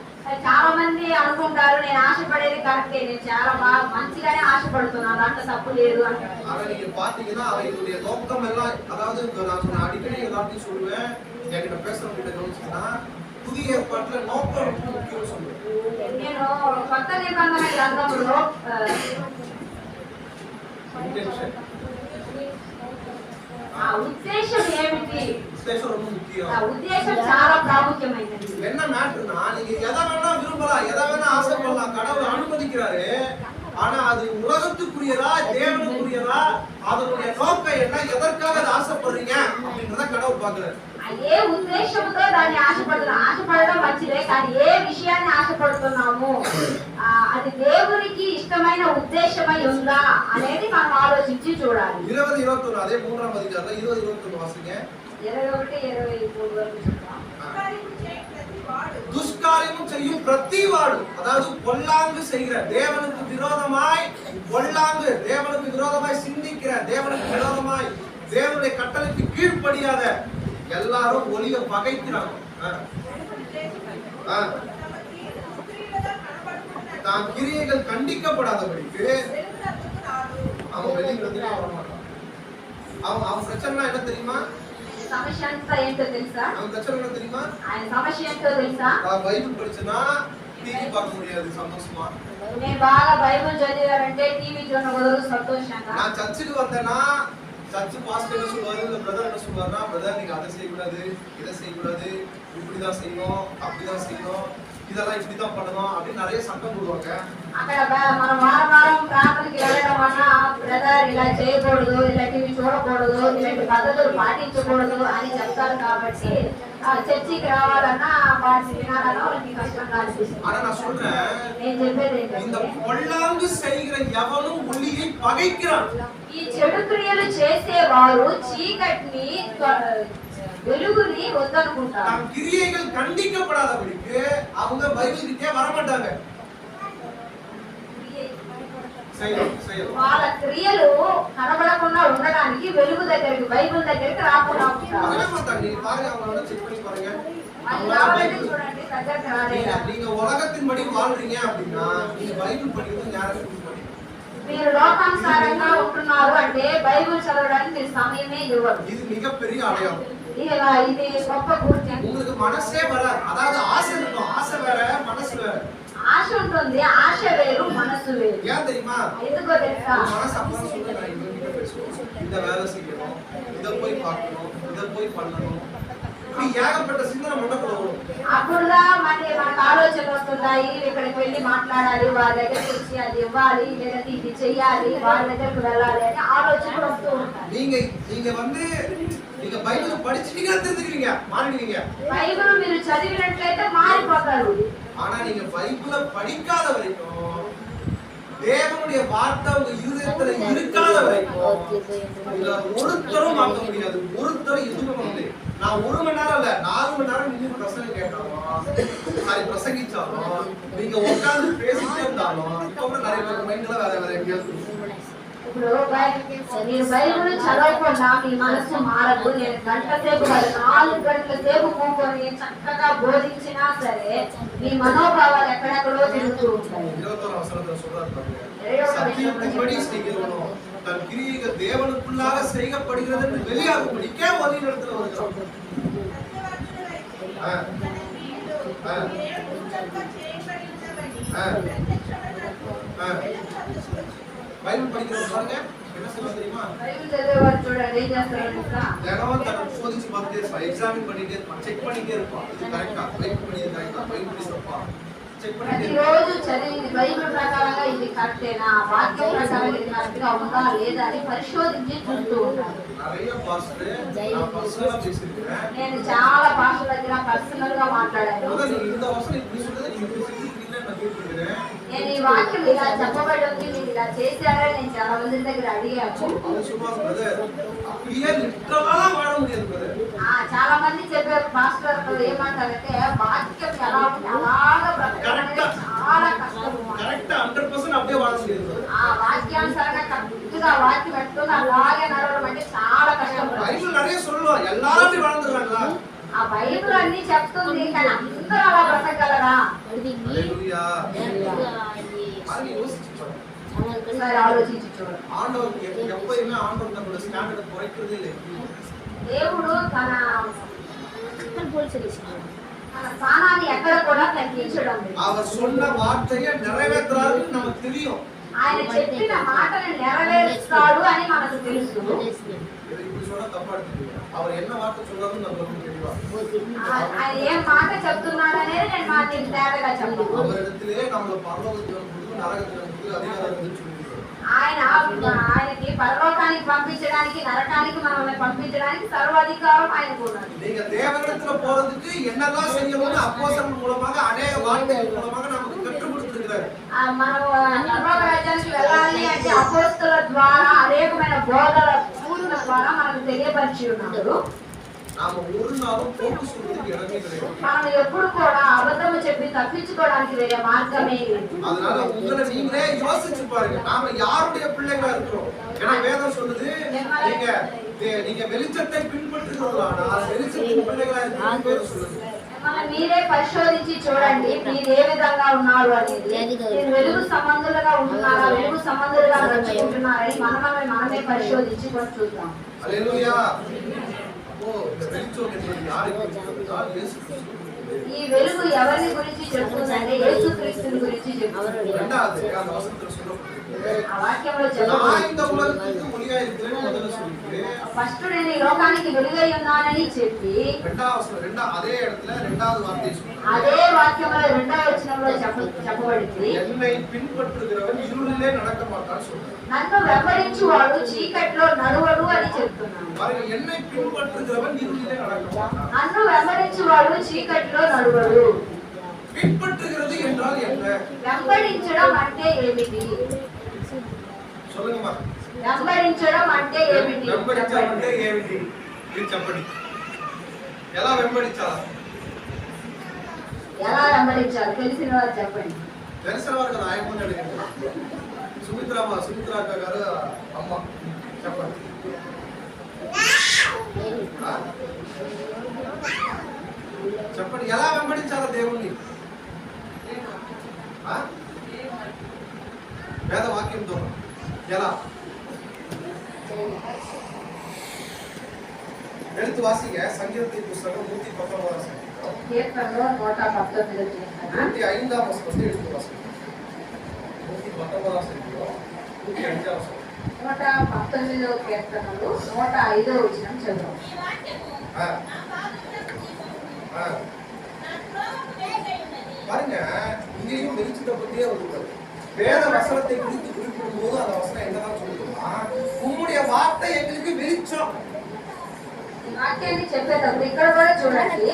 చాలా మంది అనుకుంటారు నేను ఆశపడేది కరెక్టే, నేను చాలా బాగా మంచిగానే ఆశపడుతున్నాను, దాంట్లో తప్పు లేదు అంటారు. ஆனா நீங்க பாத்தீங்கன்னா அவங்களுடைய நோக்கம் எல்லாம், அதாவது நான் சொன்ன அடிக்கடி எல்லாத்தையும் சொல்லுவேன், என்கிட்ட பேசுறவங்க கிட்ட கவனிச்சீங்கன்னா, புதிய ஏற்பாட்டுல நோக்கம் ரொம்ப முக்கியம் சொல்லுவேன். నేను కొత్త నిబంధన గ్రంథంలో Intention. ఆ ఉద్దేశం ఏమిటి, உத்தேசம் ரொம்ப முக்கியம். ఆ ఉద్దేశం చాలా ప్రాముఖ్యమైనది. என்ன மேட்டர்னா, நீங்க எதை வேணா விரும்பலாம், எதை வேணா ஆசைப்படலாம், கடவுள் அனுமதிக்கிறாரு, ஆனா அது உலகத்துக்குரியதா தேவனுக்குரியதா, அதனுடைய நோக்கம் என்ன, எதற்காக அதை ஆசைப்படுறீங்க அப்படின்றத கடவுள் பாக்குறாரு. ఏ ఉద్దేశంతో దాన్ని ఆశపడడం మంచిదే, కానీ ఏ విషయాన్ని ఆశపడుతున్నాము, అది దేవునికి ఇష్టమైన ఉద్దేశమై ఉందా అనేది మనం ఆలోచించి చూడాలి. 20-21 அதே 3ஆம் அதிகாரத்துல 20-21 வாசிங்க. 21-23 వరకు చూద్దాం. துஷ்காரியமும் செய்யும் பிரதிவாடு, அதாவது பொல்லாங்கு செய்கிற, தேவனுக்கு விரோதமாய் பொல்லாங்கு, தேவனுக்கு விரோதமாய் சிந்திக்கிற, தேவனுக்கு விரோதமாய் தேவனுடைய கட்டளைக்கு கீழ்ப்படியாத எல்லாரும் ஒளியை பகைக்கிறாங்க. தான் கிரியைகள் கண்டிக்கப்படாதபடிக்கு அவன் வெளியிலிருந்து வரமாட்டான். அவன் பிரச்சனை என்ன தெரியுமா? సమస్య అంతా ఏంటో తెలుసా? அவன் பிரச்சனை என்ன தெரியுமா? ఆయన సమస్య ఏంటో తెలుసా? நான் பைபிள் படிச்சனா டிவி பார்க்க முடியாது சந்தோஷமா. నేను బాగా బైబిల్ చదివారంటే టీవీ చూడకూడదు సంతోషంగా. நான் சர்ச்சுக்கு வந்தேனா சர்ச் பாஸ்டர் என்ன சொல்லுவாரு, இல்ல பிரதர் என்ன சொல்லுவாருன்னா, பிரதர் நீங்க அதை செய்யக்கூடாது, இதை செய்யக்கூடாது, இப்படிதான் செய்யணும், அப்படிதான் செய்யணும், இதெல்லாம் இப்படிதான் பண்ணணும் அப்படின்னு நிறைய சட்டம் போடுவாங்க. అక్కడ మనం వారం వారం ప్రార్థనకి వెళ్ళడం వల్ల బ్రదర్ ఇలా చేయకూడదు, ఇలాంటివి చూడకూడదు, ఇలాంటి పద్ధతులు పాటించకూడదు అని చెప్తారు. కాబట్టి చర్చికి రావాలన్నా వాటిని వినాలన్నా వాళ్ళకి కష్టంగా అనిపిస్తుంది. ஆனா நான் சொல்றேன், నేను చెప్పేది இந்த ఏంటంటే, பொல்லாங்கு செய்கிற எவனும் ஒளியை பகைக்கிறான். ఈ చెడు క్రియలు చేసేవారు చీకటిని వెలుగుని వద్దనుకుంటారు. தம் கிரியைகள் கண்டிக்கப்படாதபடிக்கு அவங்க பைபிள் கிட்டே வர மாட்டாங்க. వాళ్ళ క్రియలు కనబడకుండా ఉండడానికి వెలుగు దగ్గరికి, బైబిల్ దగ్గరికి రాకుండా ఉంటారు. வரவே மாட்டாங்க. நீங்க பாருங்க, அவங்களோட செக் பண்ணி பாருங்க. వాళ్ళు రావాలంటే చూడండి, దగ్గరికి రాలేదా? நீங்க உலகத்தின்படி வாழ்றீங்க அப்படின்னா நீங்க பைபிள் படிக்கிறது ஞானத்தை கொடுக்க மாட்டீங்க. మీరు లోకానుసారంగా ఉంటున్నారు అంటే బైబిల్ చదవడానికి మీరు సమయమే ఇవ్వరు. இது மிகப்பெரிய அடையாளம். ఇది గొప్ప గుర్తింపు. உங்களுக்கு மனசே வராது, அதாவது ஆசை இருக்கும், ஆசை வேற மனசு வேற. ఆశ ఉంటుంది, ఆశ వేరు, మనసు వేరు. ஏன் தெரியுமா? ఎందుకో తెలుసా? மனசு அப்பதான் சொல்லுங்க, நான் இவங்க பேசுவோம், இந்த வேலை செய்யணும், இதை போய் பார்க்கணும், இதை போய் பண்ணணும், இப்படி ஏகப்பட்ட சிந்தனை மண்டக்குள்ள வரும். అప్పుడుగా మనకు ఆలోచనలు వస్తుంటాయి, ఇక్కడికి వెళ్ళి మాట్లాడాలి, వాళ్ళ దగ్గరికి వచ్చి అది ఇవ్వాలి, లేదంటే ఇది చెయ్యాలి, వాళ్ళ దగ్గరకు వెళ్ళాలి అని ఆలోచనలు వస్తూ ఉంటాయి. நீங்க பைபிள் படிச்சிட்டீங்கன்னா தெரிஞ்சுக்கிறீங்க, மாறிடுவீங்க. బైబిల్ మీరు చదివినట్లయితే మారిపోతారు. ஆனா நீங்க பைபிளை படிக்காத வரைக்கும், தேவனுடைய வார்த்தை உங்க இருதயத்துல இருக்காத வரைக்கும் இத ஒருத்தரும் மாற்ற முடியாது. ஒருத்தரும் எதுவுமே பண்ண முடியாது. நான் 1 மணி நேரம் இல்ல 4 மணி நேரம் நின்று பிரசங்கம் கேட்டாலும் பிரசங்கிச்சாலும் நீங்க உட்கார்ந்து பேசிட்டே இருந்தாலும் இப்ப நிறைய பேர் மைண்ட்ல வேற எங்கேயாவது ఇప్పుడు నేను బైబిల్ చదవకుండా మీ మనసు మారదు. నేను గంట సేపు 4 గంటల సేపు కూర్చొని చక్కగా బోధించినా సరే మీ మనోభావాలు ఎక్కడెక్కడో తిరుగుతూ ఉంటాయి. 21 வசனத்துல சொல்றாரு, சத்தியத்தின்படி செய்கிறவனோ தன் கிரியைகள் தேவனுக்குள்ளாக செய்யப்படுகிறது என்று வெளியாகும்படிக்கே ஒரே இடத்துல வருகிறோம். பைபிள் படிக்கிறவங்க பாருங்க என்ன சொல்ல தெரியுமா? బైబిల్ చదివేవారు చూడండి ఏం చేస్తారు తెలుసా? தினமும் தன்னை சோதிச்சு பார்த்துட்டே இருப்பான், எக்ஸாமின் பண்ணிட்டே இருப்பான், செக் பண்ணிட்டே இருப்பான். இது கரெக்டா, பைபிள் படிக்கிறது கரெக்டா, பைபிள் தப்பா చెక్ பண்ணிட்டே రోజు చదివింది బైబిల్ ప్రకారంగా ఇది కరెక్టేనా, వాక్యం ప్రకారం ఇది కరెక్ట్ గా ఉందా లేదా అని పరిశోధించి చూస్తూ ఉంటాను. நிறைய பாஸ்டர் நான் பர்సனலா பேசிருக்கேன். నేను చాలా భాషల దగ్గర పర్సనల్ గా మాట్లాడాను. இந்த வசனம் இப்படி சொல்றது நீங்க பேசிட்டு இல்ல நான் கேட்கிறேன். నేను ఈ వాక్యం ఇలా చెప్పబడి ఉంది, మీరు ఇలా చేశారని నేను చాలా మంది దగ్గర అడిగాను. அவங்க சொல்லுவாங்க బ్రదర్ அப்படியே லிட்டரலா வாழ முடியாது బ్రదర్. చాలా మంది చెప్పారు పాస్టర్ ఏమంటారంటే వాక్యం ఎలా ఉంది అలాగా బ్రతకడం చాలా కష్టం. కరెక్ట్ 100% அப்படியே வாழ முடியாது. ఆ వాక్యానుసారంగా కరెక్ట్ గా వాక్యం పెట్టుకొని అలాగే నడవడం అంటే చాలా కష్టం. బైబిల్ நிறைய சொல்லுவாங்க, எல்லாரும் அப்படி வாழ்ந்துறாங்களா? ఆ బైబిల్ అన్ని చెప్తుంది కానీ అందరూ అలా బ్రతకగలరా? హల్లెలూయా. అది யோசிச்சு பாருங்க. ఒకసారి ఆలోచించి చూడండి. ஆண்டவர் எப்பவுமே ஆண்டவர் நம்மளோட ஸ்டாண்டர்டை குறைக்கிறதே இல்லை. దేవుడు తన స్థానాన్ని ఎక్కడ కూడా తగ్గించడం లేదు. அவர் சொன்ன வார்த்தையை நிறைவேற்றுறாருன்னு நமக்கு தெரியும். ఆయన చెప్పిన మాటను నెరవేరుస్తాడు అని మనకు తెలుసు. இப்படி சொன்னா தப்பா எடுத்துக்கோங்க. அவர் என்ன வார்த்தை சொல்றாருன்னு நமக்கு தெரியவா. ఆయన ఏం మాట చెప్తున్నాడు అనేది నేను మాట తేడాగా చెప్పను. அவரிடத்திலே நம்மள பரலோகத்துக்கு கொடுத்து நரகத்துக்கு கொடுத்து அதிகாரம் இருக்குன்னு சொல்லியிருக்காரு. ఆయనకి పరలోకానికి పంపించడానికి నరకానికి మనల్ని పంపించడానికి సర్వాధికారం ఆయనకు ఉన్నది. நீங்க தேவனிடத்துல போறதுக்கு என்னெல்லாம் செய்யணும்னு அப்போஸ்தலர்கள் மூலமாக அநேக வார்த்தைகள் மூலமாக நமக்கு கற்றுக் கொடுத்திருக்கிறார். మనం పరలోక రాజ్యానికి వెళ్ళాలి అంటే అపోస్తలుల ద్వారా అనేకమైన బోధల ద్వారా మనకు తెలియపరిచి ఉన్నారు. நாம ஒரு நாளும் போக்கு சொல்றதுக்கு இடமே கிடையாது. మనం ఎప్పుడు కూడా అబద్ధం చెప్పి తప్పించుకోవడానికి వేరే మార్గమే లేదు. அதனால உங்களை நீங்களே யோசிச்சு பாருங்க, நாம யாருடைய பிள்ளைகளா இருக்கிறோம். ஏன்னா வேதம் சொல்லுது, நீங்க வெளிச்சத்தை பின்பற்றுகிறவர்களானால் வெளிச்சத்தின் பிள்ளைகளா இருக்கிறீங்கன்னு சொல்லுது. మీరే పరిశోధించి చూడండి మీరు ఏ విధంగా ఉన్నారు అనేది. మీరు వెలుగు సంబంధులుగా ఉంటున్నారా, వెలుగు సంబంధులుగా నడుచుకుంటున్నారని మనమే పరిశోధించి కూడా చూద్దాం. హల్లెలూయా. ఓ இந்த வெளிச்சம் என்பது யாரை குறிக்கிறது? இயேசு கிறிஸ்து. ఈ వెలుగు ఎవరిని గురించి చెప్తుందంటే యేసుక్రీస్తుని గురించి చెప్తుంది. రెండవది ఆ వచనంలో சொல்லப்படுகிறது. ఆ వాక్యంలో చెప్తుంది, நான் இந்த உலகத்துக்கு ஒளியா இருக்கிறேன்னு முதல்ல சொல்லிட்டு ఫస్ట్ నేను ఈ లోకానికి వెలుగై ఉన్నానని చెప్పి அதே இடத்துல இரண்டாவது வார்த்தை சொல்றாரு. అదే వాక్యంలో రెండవ వచనంలో చెప్పబడింది, என்னை பின்பற்றுகிறவன் இருளிலே நடக்க மாட்டான்னு சொல்றாரு. నన్ను వెంబడించువాడు చీకట్లో నడవడు అని చెప్తున్నాను. பாருங்க, என்னை பின்பற்றுகிறவன் இருளிலே நடக்க மாட்டான். నన్ను వెంబడించువాడు చీకట్లో నడవడు. பின்பற்றுகிறது என்றால் என்ன? వెంబడించడం అంటే ఏమిటి? சொல்லுங்கம்மா. వెంబడించడం అంటే ఏమిటి? వెంబడించడం అంటే ఏమిటి? మీరు చెప్పండి. ఎలా వెంబడించాలి? ఎలా వెంబడించాలి తెలిసిన వారు చెప్పండి. తెలిసిన వారు కదా ఆయమ్మని అడిగారు. సుమిత్ర అక్క గారు అమ్మ చెప్పండి. చెప్పండి, ఎలా వెంబడించాలి దేవుణ్ణి? వేద వాక్యంతో ఎలా? எடுத்து வாசிங்க. சங்கீதத்தின் புஸ்தகம் 119 சங்கீதம் கீர்த்தனோ 119 105 வசனத்தை எடுத்து வாசிங்க. 119 சங்கீதம் 105 வசனம். 119 కీర్తనలు 105 వచనం చదువు. பாருங்க, இங்கேயும் வெளிச்சத்தை பத்தியே வருது. வேத வசனத்தை குறித்து குறிப்பிடும் போது அந்த வசனம் என்னதான் சொல்லுதுன்னா, உம்முடைய வார்த்தை எங்களுக்கு வெளிச்சம். ఈ వాక్యాన్ని చెప్పేటప్పుడు ఇక్కడ కూడా చూడండి,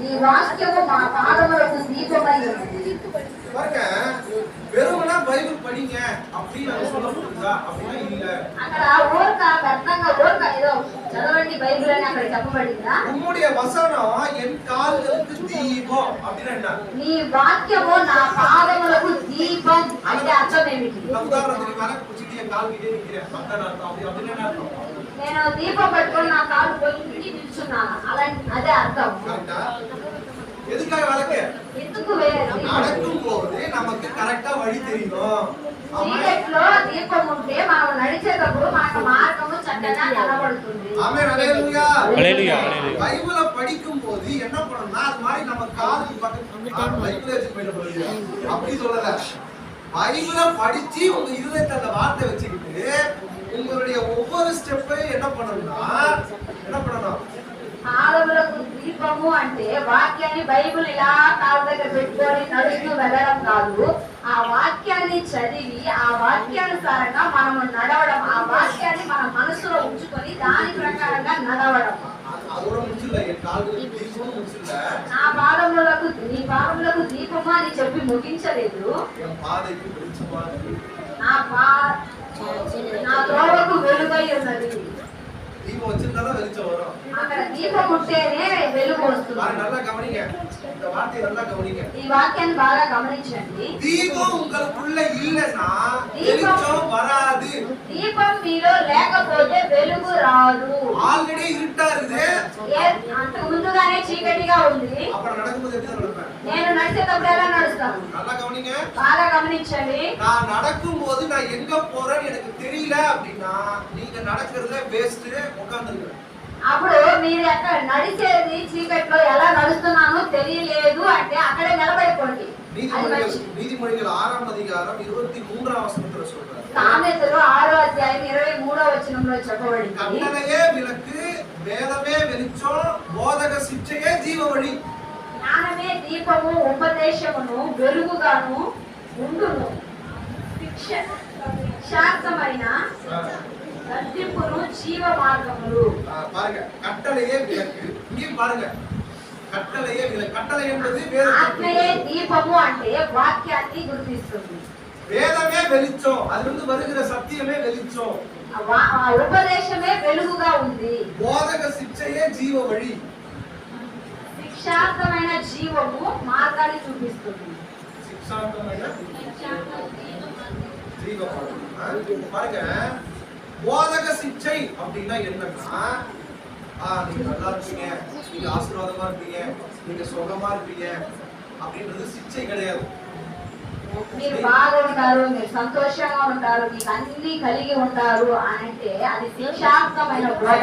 ఈ వాక్యము మా పాదములకు దీపమై ఉన్నది. వాక్యాన్ని బైబిల్ అని అక్కడ చెప్పబడిందా? உம்முடைய வசனம் என் கால்களுக்கு தீபம் அப்படின்னா என்ன? నీ వాక్యము నా పాదములకు దీపం అంటే అర్థం ఏమిటి? உதாரணத்துக்கு மேல குச்சிட்டு என் கால் கிட்டே நிக்கிறேன் அதான் அர்த்தம். அப்படி என்ன அர்த்தம்? నేను దీపం పట్టుకొని నా కాలు పొంగి నిల్చున్నాను అలా అదే అర్థం. கரெக்ட்டா? எதுக்காக வழக்கு? ఎందుకు వేయాలి? நடக்கும் போது நமக்கு கரெக்ட்டா வழி தெரியும். చీకట్లో దీపం ఉంటే మనం నడిచేటప్పుడు మనకు మార్గము చక్కగా కనబడుతుంది. ஆமென். ஹalleluya. ஹalleluya, ஹalleluya. பைபிளை படிக்கும் போது என்ன பண்ணணும்னா அது மாதிரி நம்ம காலுக்கு பக்கத்துல பைபிளை வச்சு போயிட போறீங்க அப்படி சொல்லல. பைபிளை படிச்சு உங்க இருதயத்துல அந்த வார்த்தை வச்சுக்கிட்டு உங்களுடைய ஒவ்வொரு ஸ்டெப்பையும் என்ன பண்ணணும்? పాదములకు దీపము అంటే వాక్యాన్ని బైబిల్ ఇలా కాళ్ళ దగ్గర పెట్టుకొని నడుస్తూ వెళ్ళడం కాదు. ఆ వాక్యాన్ని చదివి ఆ వాక్యానుసారంగా మనము నడవడం, ఆ వాక్యాన్ని మన మనసులో ఉంచుకొని దాని ప్రకారంగా నడవడం. அதோட முடிச்சில்ல என் கால்களுக்கு தீபம் முடிச்சில்ல. నా పాదములకు నీ పాదములకు దీపము అని చెప్పి ముగించలేదు. என் பாதைக்கு வெளிச்சமா இருக்கு. నా త్రోవకు వెలుగై ఉన్నది. தீபம் வச்சிருந்தாதான் வெளிச்சம் வரும். అక్కడ దీపం ఉంటేనే వెలుగు వస్తుంది. நல்லா கவனிங்க, இந்த வார்த்தையை நல்லா கவனிங்க. ఈ వాక్యాన్ని బాగా గమనించండి. தீபம் உங்களுக்குள்ள இல்லைன்னா வெளிச்சம் வராது. దీపం మీలో లేకపోతే వెలుగు రాదు. ஆல்ரெடி இருட்டா இருக்குது. అంతకు ముందుగానే చీకటిగా ఉంది. அப்புறம் நடக்கும்போது எப்படி நடப்பேன்? నేను నడిచేటప్పుడు ఎలా నడుస్తాను? நல்லா கவனிங்க. బాగా గమనించండి. நான் நடக்கும்போது நான் எங்க போறேன்னு எனக்கு தெரியல அப்படின்னா நீங்க நடக்கிறதே வேஸ்ட், உட்கார்ந்துருங்க. అప్పుడు మీరు అక్కడ నడిచేది చీకట్లో ఎలా నడుస్తున్నానో తెలియలేదు అంటే అక్కడే నిలబడిపోండి. நீதிமொழிகள் 6ஆம் அதிகாரம் 23ஆம் வசனத்துல சொல்றாரு. సామెతలు 6వ అధ్యాయం 23వ వచనంలో చెప్పబడింది. கட்டளையே விளக்கு, வேதமே வெளிச்சம், போதக சிக்ஷையே ஜீவ வழி. జ్ఞానమే దీపము, ఉపదేశమును వెలుగుగాను ఉండును. శాస్త్రమైన గద్దింపును జీవ మార్గములు. பாருங்க, கட்டளையே விளக்கு. இங்கே பாருங்க, கட்டளையே விளக்கு. கட்டளை என்பது ఆత్మయే దీపము అంటే వాక్యాన్ని గుర్తిస్తుంది. வேதமே வெளிச்சம், அதிலிருந்து வருகிற சத்தியமே வெளிச்சம். ఉపదేశమే వెలుగుగా ఉంది. போதக சிக்ஷையே ஜீவ வழி. శిక్షార్థమైన జీవము మార్గాన్ని చూపిస్తుంది. శిక్షార్థమైన ஜீவ మార్గం. பாருங்க, போதக சிக்ஷை அப்படின்னா என்னன்னா நீங்க நல்லா இருப்பீங்க, நீங்க ஆசீர்வாதமா இருப்பீங்க, நீங்க சுகமா இருப்பீங்க அப்படின்றது சிக்ஷை கிடையாது. మీరు బాగా ఉంటారు, మీరు సంతోషంగా ఉంటారు, మీకు అన్ని కలిగి ఉంటారు అంటే అది శిక్షార్థమైన బోధ.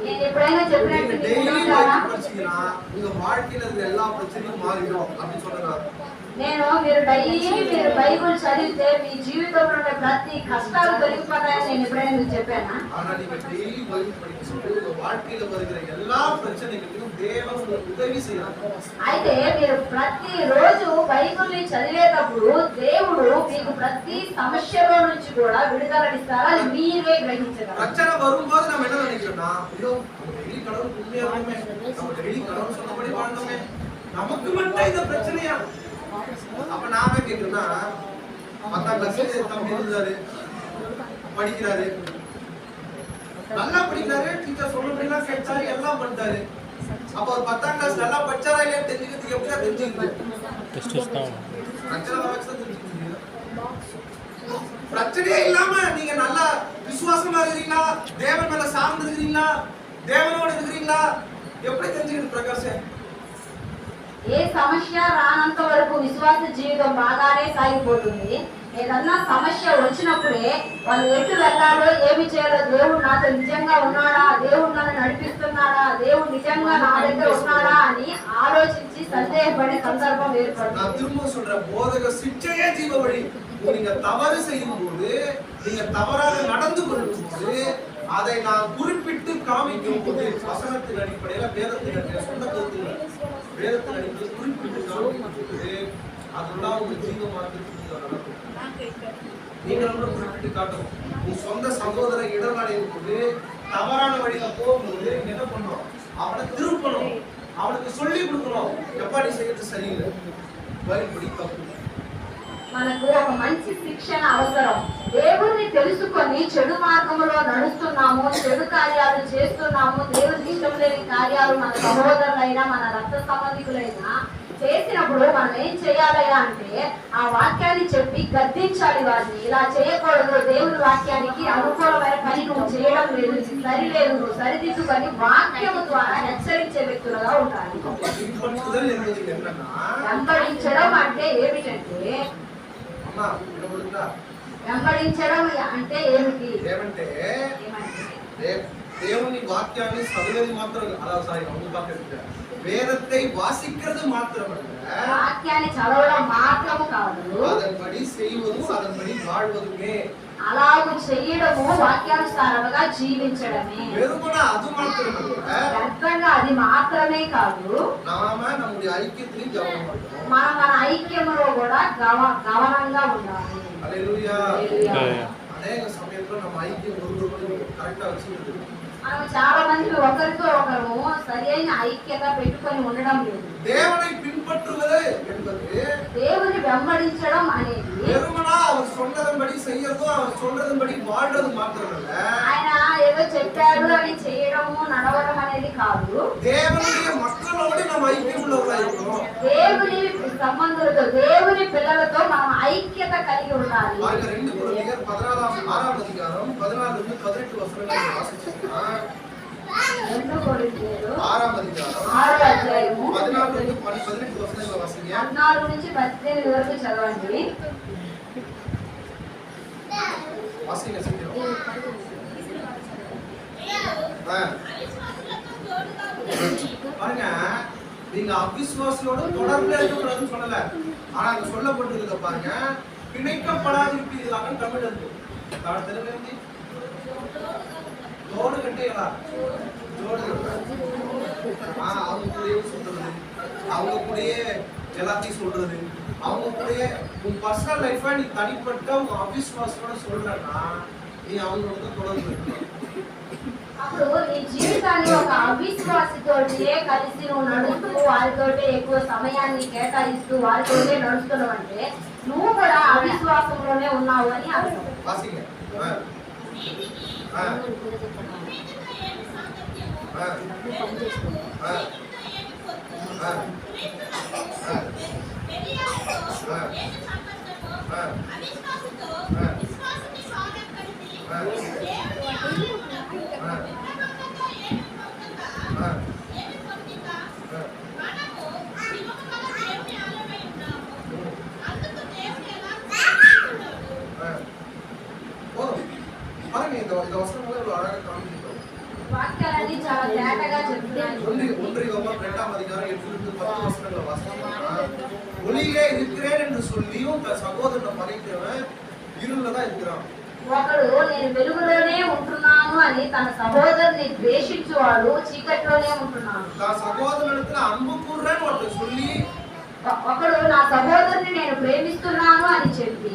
నేను ఎప్పుడైనా చెప్పినట్టు உங்க வாழ்க்கையில எல்லா பிரச்சனையும் மாறிடும் அப்படின்னு சொல்றாரு. మీరు డైలీ బైబిల్ చదివితే మీ జీవితంలో ఉండే ప్రతి కష్టాలు తొలగిపోతాయని నేను ఎప్పుడైనా మీకు చెప్పానా? ஆனா நீங்க டெய்லி பைபிள் படிக்கும்போது உங்க வாழ்க்கையில வருகிற எல்லா பிரச்சனைகளுக்கும் தேவன் உங்களுக்கு உதவி செய்யறார். అయితే మీరు ప్రతి రోజు బైబిల్ని చదివేటప్పుడు దేవుడు మీకు ప్రతి సమస్యలో నుంచి కూడా విడుదలనిస్తారు. అది మీరే గ్రహించగలరు. பிரச்சனை வரும்போது நம்ம என்ன நினைக்கிறோம்னா, ஐயோ டெய்லி கடவுள் உண்மையா இருக்கமே, நம்ம டெய்லி கடவுள் சொன்னபடி வாழ்ந்தோமே, நமக்கு மட்டும் இந்த பிரச்சனையா? அப்ப நாம கேக்குறேன்னா, 10ஆம் கிளாஸ் தம்பி இருந்தாரு, படிக்கிறாரு, நல்லா படிக்கிறாரு, டீச்சர் சொன்னபடிலாம் கேட்டாரு, எல்லாம் பண்ணிட்டாரு. அப்ப ஒரு 10ஆம் கிளாஸ் நல்லா படிச்சாரா இல்லையா தெரிஞ்சுக்கிறதுக்கு எப்படியா தெரிஞ்சுக்கிறது? பிரச்சனை வச்சு தெரிஞ்சுக்கிறீங்க. பிரச்சனையே இல்லாம நீங்க நல்லா விசுவாசமா இருக்கிறீங்களா, தேவன் மேல சார்ந்து இருக்கிறீங்களா, தேவனோட இருக்கிறீங்களா, எப்படி தெரிஞ்சுக்கிறது பிரகாஷ்? ఏ సమస్య రానంత వరకు విశ్వాస జీవితం బాగానే సాగిపోతుంది. ఏదన్నా సమస్య వచ్చినప్పుడే వాళ్ళు ఎటు వెళ్ళాలో ఏమి చేయాలో, దేవుడు నాతో నిజంగా ఉన్నాడా, దేవుడు నన్ను నడిపిస్తున్నాడా, దేవుడు నిజంగా నా దగ్గర ఉన్నాడా అని ఆలోచించి సందేహపడే సందర్భం ఏర్పడుతుంది. நான் திரும்ப சொல்றேன், போதக சிக்ஷையே ஜீவ வழி. நீங்க தவறு செய்யும் போது, நீங்க தவறாக நடந்து கொள்ளும்போது, அதை நான் குறிப்பிட்டு காமிக்கும் போது, வசனத்தின் அடிப்படையில வேதத்தின் அடிப்படையில சொந்த கருத்துல வேதத்தின் அடிப்படையில் குறிப்பிட்டு காமிக்கும் போது அதுதான் உங்க ஜீவ மார்க்கத்துக்கு நடக்கும். நீங்க நம்ம குறிப்பிட்டு காட்டணும். உங்க சொந்த சகோதரன் இடர்நடையும் போது, தவறான வழியில போகும்போது என்ன பண்ணணும்? அவனை திருப்பணும், அவனுக்கு சொல்லி கொடுக்கணும். எப்பா நீ செய்யறது சரியில்லை, பைபிள் படி தப்பு. మనకు ఒక మంచి శిక్షణ అవసరం. దేవుణ్ణి తెలుసుకొని చెడు మార్గంలో నడుస్తున్నాము, చెడు కార్యాలు చేస్తున్నాము, దేవుని ఇష్టం లేని కార్యాలు మన సహోదరులైనా మన రక్త సంబంధికులైనా చేసినప్పుడు మనం ఏం చేయాలయ్యా అంటే ఆ వాక్యాన్ని చెప్పి గద్దించాలి వారిని. ఇలా చేయకూడదు, దేవుని వాక్యానికి అనుకూలమైన పని నువ్వు చేయడం లేదు, ఇది సరిలేదు, నువ్వు సరిదిద్దుకొని వాక్యము ద్వారా హెచ్చరించే వ్యక్తులుగా ఉండాలి. వెంబడించడం అంటే ఏమిటంటే వెంబడించడం అంటే ఏమిటి? ఏమంటే దేవుని వాక్యాన్ని చదివేది మాత్రం வேதத்தை வாசிக்கிறது மாத்திரமல்ல, வாக்கியாన్ని చదవడం మాత్రము కాదు, அதன்படி செய்வதும் அதன்படி வாழ்வதுமே. అలాగు చేయడము వాక్యానుసారముగా జీవించడమే. வெறுமனா அது மாத்திரமல்ல, వ్యర్థంగా అది మాత్రమే కాదు, நாம நம்முடைய ஐக்கியத்திலும் கவனம் இருக்கணும். మనం మన ఐక్యములో కూడా గమనంగా ఉండాలి. హల్లెలూయా. అనేక సమయంలో நம்ம ஐக்கியம் ஒருவரோடு கரெக்ட்டா வச்சிருக்குது. మనం చాలా మంది ఒకరితో ఒకరు సరైన ఐక్యత పెట్టుకొని ఉండడం లేదు. దేవుని பின்பற்றுவது என்பது, దేవుని వెంబడించడం అనేది வெறுமனா அவர் சொன்னதன்படி செய்யறதும் அவர் சொன்னதன்படி வாழ்றது மாத்திரமல்ல, ఆయన ఏదో చెప్పాడు అని చేయడము నడవడం అనేది కాదు, దేవుని மக்களோடு நம்ம ஐக்கியம் உள்ளவர்களா இருக்கணும். దేవుని సంబంధులతో దేవుని పిల్లలతో మనం ఐక్యత కలిగి ఉండాలి. பாருங்க 2 கொரிந்தியர் 6ஆம் அதிகாரம் 14 నుండి 18 వచనాలను వాసించండి. 2 కొరింథీయులు 6ఆం అధ్యాయం 6వ అధ్యాయము 14 నుండి 18 వచనాలను వాసించండి. 14 నుంచి 18 వరకు చదవండి. வாசிங்க சீக்கிரம். பாருங்க, நீங்க அவிசுவாசியோட தொடர்புல இருக்கக்கூடாதுன்னு சொல்லல, ஆனா அங்க சொல்லப்பட்டிருக்க பாருங்க, பிணைக்கப்படாதிருப்பீர்களாக தமிழ் இருக்கு. தெலுங்கு இருந்து தோடு கட்டைகளா ஜோடு அவங்க கூடயே சொல்றது, அவங்க கூடயே எல்லாத்தையும் சொல்றது, அவங்க கூடயே உன் பர்சனல் லைஃபை நீ தனிப்பட்ட உங்க அவிசுவாசியோட சொல்றன்னா நீ அவங்களோட தொடர்பு இருக்கணும். అప్పుడు నీ జీవితాన్ని ఒక అవిశ్వాసితోటే కలిసి నువ్వు నడుస్తూ వారితోటే ఎక్కువ సమయాన్ని కేటాయిస్తూ వారితోటే నడుస్తున్నావు అంటే నువ్వు కూడా అవిశ్వాసంలోనే ఉన్నావు అని అర్థం. వాక్యాలన్నీ చాలా తేటగా చెప్తున్నాయి. ஒளியிலே இருக்கிறேன் என்று சொல்லியும் சகோதரனை மறைக்கிறவன் இருளதான் இருக்கிறான். ఒకడు నేను వెలుగులోనే ఉంటున్నాను అని తన సహోదరుని ద్వేషించువాడు చీకట్లోనే ఉంటున్నాడు. నా సహోదరునితో అன்பు కూర్రని ఒకడు சொல்லி ఒకడు నా సహోదరుని నేను ప్రేమిస్తున్నాను అని చెప్పి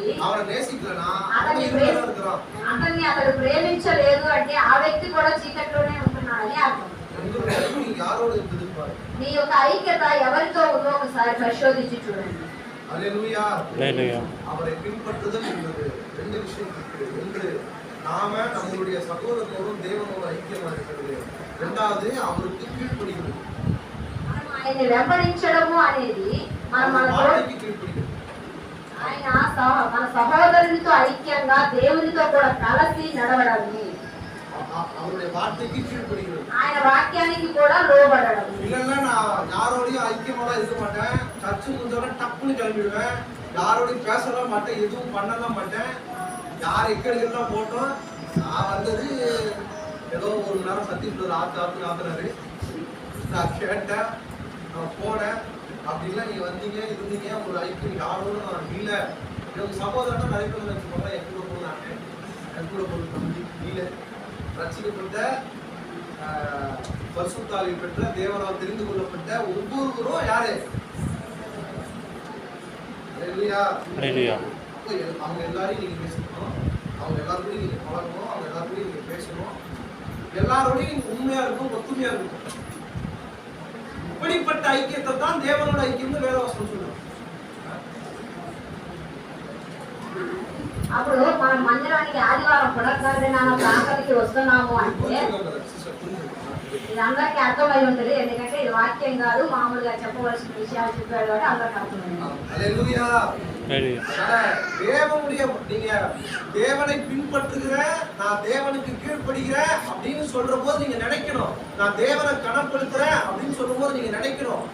అతన్ని అతడు ప్రేమించలేదు అంటే ఆ వ్యక్తి కూడా చీకట్లోనే ఉంటున్నాడని అర్థం. నీ యొక్క ఐక్యత ఎవరితో ఉందో ఒకసారి పరిశోధించి చూడండి. ஹல்லேலூயா. அவரை பின்பற்றுதல் என்பது 2 விஷயம் இருக்குது. ஒன்று, நாம நம்மளுடைய சகோதரனோடும் தேவனோட ஐக்கியமா இருக்கிறது. இரண்டாவது, அவருக்கு கீழ்ப்படிவது. ఆయన వెంబడించడము అనేది మనం ఆయన మన సహోదరునితో ఐక్యంగా దేవునితో కూడా కలిసి నడవడమే. அவருடைய வார்த்தைக்கு கீழ்ப்படிகிறது. ఆయన వాక్యానికి కూడా లోబడడం. இல்லன்னா நான் யாரோடையும் ஐக்கியமா இருக்க மாட்டேன், சர்ச்சு முடிஞ்சோட டப்புன்னு கிளம்பிடுவேன், யாரோடையும் பேசலாம் மாட்டேன், எதுவும் பண்ணலாம் மாட்டேன், யார் எக்கடிக்கெல்லாம் போட்டோம், நான் வந்தது ஏதோ ஒரு நேரம் சத்தியத்தில் ஆத்துறாரு, நான் கேட்டேன், நான் போனேன், அப்படிலாம் நீங்க வந்தீங்க இருந்தீங்க, ஒரு ஐக்கியம் யாரோட நான் இல்லை. உங்க சகோதரன் நிறைய பேர் வச்சுக்கோங்க, என் கூட போனாங்க, என் கூட போன தம்பி இல்லை, ரட்சிக்கப்பட்ட பரிசுத்தாவி பெற்ற தேவனால் தெரிந்து கொள்ளப்பட்ட ஒவ்வொருவரும் யாரு? ஹல்லேலூயா. அவங்க எல்லாரையும் நீங்க பேசணும், அவங்க எல்லாரோடையும் நீங்க பழகணும், அவங்க எல்லாரோடையும் நீங்க பேசணும், எல்லாரோடையும் உண்மையா இருக்கும், ஒத்துமையா இருக்கும். இப்படிப்பட்ட ஐக்கியத்தை தான் தேவனோட ஐக்கியம்னு வேதவசனம் சொல்லுவோம். మనం మందిరానికి ఆదివారం పునర్కారణ ప్రాంతానికి వస్తున్నాము అంటే ఇది అందరికీ అర్థమై ఉంటుంది. ఎందుకంటే ఇది వాక్యం కాదు, మామూలుగా చెప్పవలసిన విషయాలు చెప్పాడు కాబట్టి అందరికి అర్థమైంది. நீங்க தேவனை பின்பற்றுகிற, நான் தேவனுக்கு கீழ்ப்படுகிறேன் அப்படின்னு சொல்ற போது நீங்க நினைக்கணும், நான் தேவனை கனப்படுத்துறேன் அப்படின்னு சொல்லும் போது நீங்க நினைக்கணும்,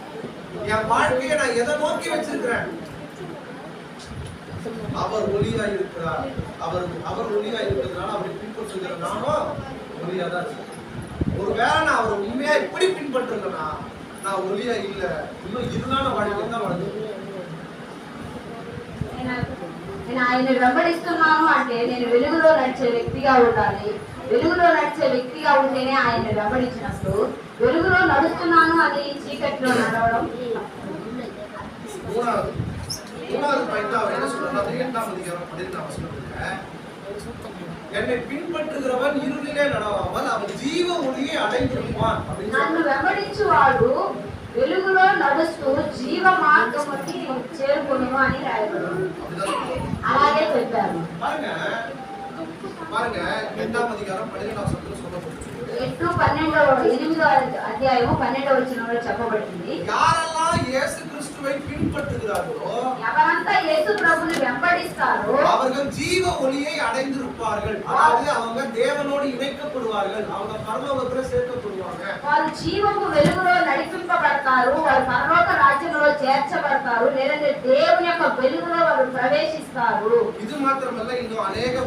என் வாழ்க்கையை நான் எதை நோக்கி வச்சிருக்கிறேன். அவர் ஒளியா இருக்கிறார், அவர் ஒளியா இருக்கிறதுனால அவரை பின்பற்றுகிற நானும் ஒளியா தான் இருக்கேன். ஒருவேளை நான் அவரை உண்மையா எப்படி பின்பற்றுறேன்னா நான் ஒளியா இல்ல, இன்னும் இருளான வாழ்க்கை தான் வாழ்ந்து. నేను ఆయన వెంబడిస్తున్నాను అంటే నేను వెలుగులో నడిచే వ్యక్తిగా ఉండాలి. వెలుగులో నడిచే వ్యక్తిగా ఉంటేనే ఆయన వెంబడించినప్పుడు, వెలుగులో నడుస్తున్నాను అని చీకట్లో నడవడం. மூணாவது பாயிண்ட் அவர் என்ன சொல்றாரு, 8ஆம் அதிகாரம் 12ஆம் வசனத்துல, என்னை பின்பற்றுகிறவன் இருளிலே நடவாமல் அவன் ஜீவ ஒளியை அடைந்திருப்பான். నన్ను వెంబడించువాడు వెలుగులో నడుస్తూ జీవ మార్గముకి చేరుకొనును అని రాయబడింది. అలాగే చెప్పారు. பாருங்க 8ஆம் அதிகாரம் 12ஆம் வசனத்துல சொல்லப்பட்டிருக்கு. 8:12 అధ్యాయము 12వ వచనంలో చెప్పబడింది. யாரெல்லாம் இயேசு கிறிஸ்துவை பின்பற்றுகிறார்களோ, ఎవరంతా యేసు ప్రభువుని వెంబడిస్తారో அவர்கள் ஜீவ ஒளியை அடைந்திருப்பார்கள். அதாவது அவங்க தேவனோடு இணைக்கப்படுவார்கள், அவங்க பரலோகத்துல சேர்க்கப்படுவாங்க. వారు జీవపు వెలుగులో నడిపింపబడతారు, వారు పరలోక రాజ్యంలో చేర్చబడతారు, లేదంటే దేవుని యొక్క వెలుగులో వారు ప్రవేశిస్తారు. இது மாத்திரமல்ல, இன்னும் అనేక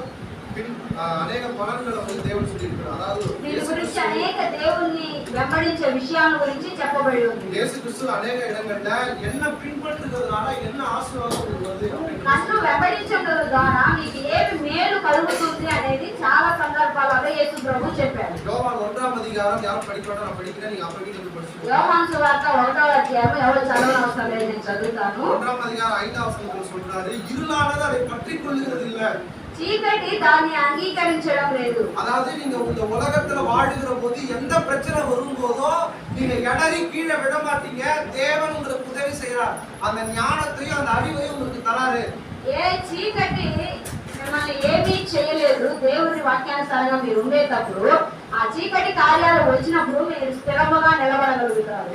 పనులను வந்து దేవుడు சொல்லியிருக்கிறார். அதாவது దీని గురించి అనేక దేవుని వెంబడించే విషయాల గురించి చెప్పబడి ఉంది. இயேசு கிறிஸ்து అనేక இடங்கள்ல என்ன பின்பற்றுகிறதுனால என்ன ஆசீர்வாదం வருது, నన్ను వెంబడించడం ద్వారా మీకు ఏమి మేలు కలుగుతుంది అనేది చాలా సందర్భాలలో యేసు ప్రభు చెప్పారు. యోహాను 1ஆம் அதிகாரம் யாரும் படிக்கறதா நான் படிக்கிறேன், நீங்க அப்ப வீட்டுல படிச்சுக்கோங்க. యోహాను సువార్త 1వ అధ్యాయం ఎవరు చదవనవసరం లేదు, నేను చదువుతాను. 1ஆம் அதிகாரம் 5ஆம் வசனத்துல சொல்றாரு, இருளானது அதை பற்றிக் கொள்ளுகிறது இல்ல, చీకటి దాన్ని అంగీకరించడం లేదు. அதாவது நீங்க இந்த உலகத்துல வாழுகிற போது எந்த பிரச்சனை வரும்போதோ நீங்க இடறி கீழே விட மாட்டீங்க. தேவன் உங்களுக்கு உதவி செய்யறார், அந்த ஞானத்தையும் அந்த அறிவையும் உங்களுக்கு தராரு. ఏ చీకటి మిమ్మల్ని ఏమీ చేయలేదు. దేవుని వాక్యానుసారంగా మీరు ఉండేటప్పుడు ఆ చీకటి కార్యాలు వచ్చినప్పుడు మీరు స్థిరముగా నిలబడగలుగుతారు.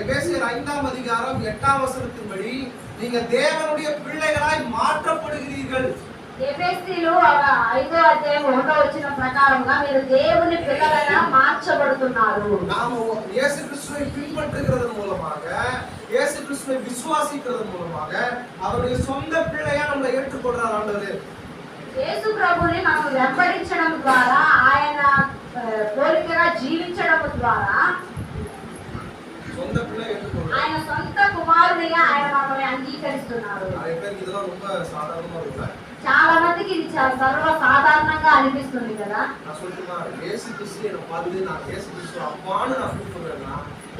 எபேசியர் 5ஆம் அதிகாரம் 8ஆம் வசனத்தின்படி நீங்க தேவனுடைய பிள்ளைகளாய் மாற்றப்படுகிறீர்கள். ఎఫెసీయులు 5వ అధ్యాయం 1వ వచనం ప్రకారంగా మీరు దేవుని పిల్లలుగా మార్చబడుతున్నారు. நாம இயேசு கிறிஸ்துவை பின்பற்றுகிறதன் மூலமாக, இயேசு கிறிஸ்துவை விசுவாசிக்கிறதன் மூலமாக அவருடைய சொந்த பிள்ளையா நம்மளை ஏற்றுக்கொள்றார் ஆண்டவர். యేసు ప్రభువుని మనం వెంబడించడం ద్వారా, ఆయన పోలికగా జీవించడం ద్వారా சொந்த பிள்ளை ஏற்றுக்கொள்றார். ఆయన సొంత కుమారునిగా ఆయన మనల్ని అంగీకరిస్తున్నారు. நிறைய பேருக்கு இதெல்லாம் ரொம்ப சாதாரணமா இருக்குல்ல, చాలా మందికి ఇది చాలా సర్వ సాధారణంగా అనిపిస్తుంది కదా. நான் சொல்றேன்னா, இயேசு கிறிஸ்து என்ன பார்த்து நான் இயேசு கிறிஸ்து அப்பான்னு நான் கூப்பிடுறேன்னா,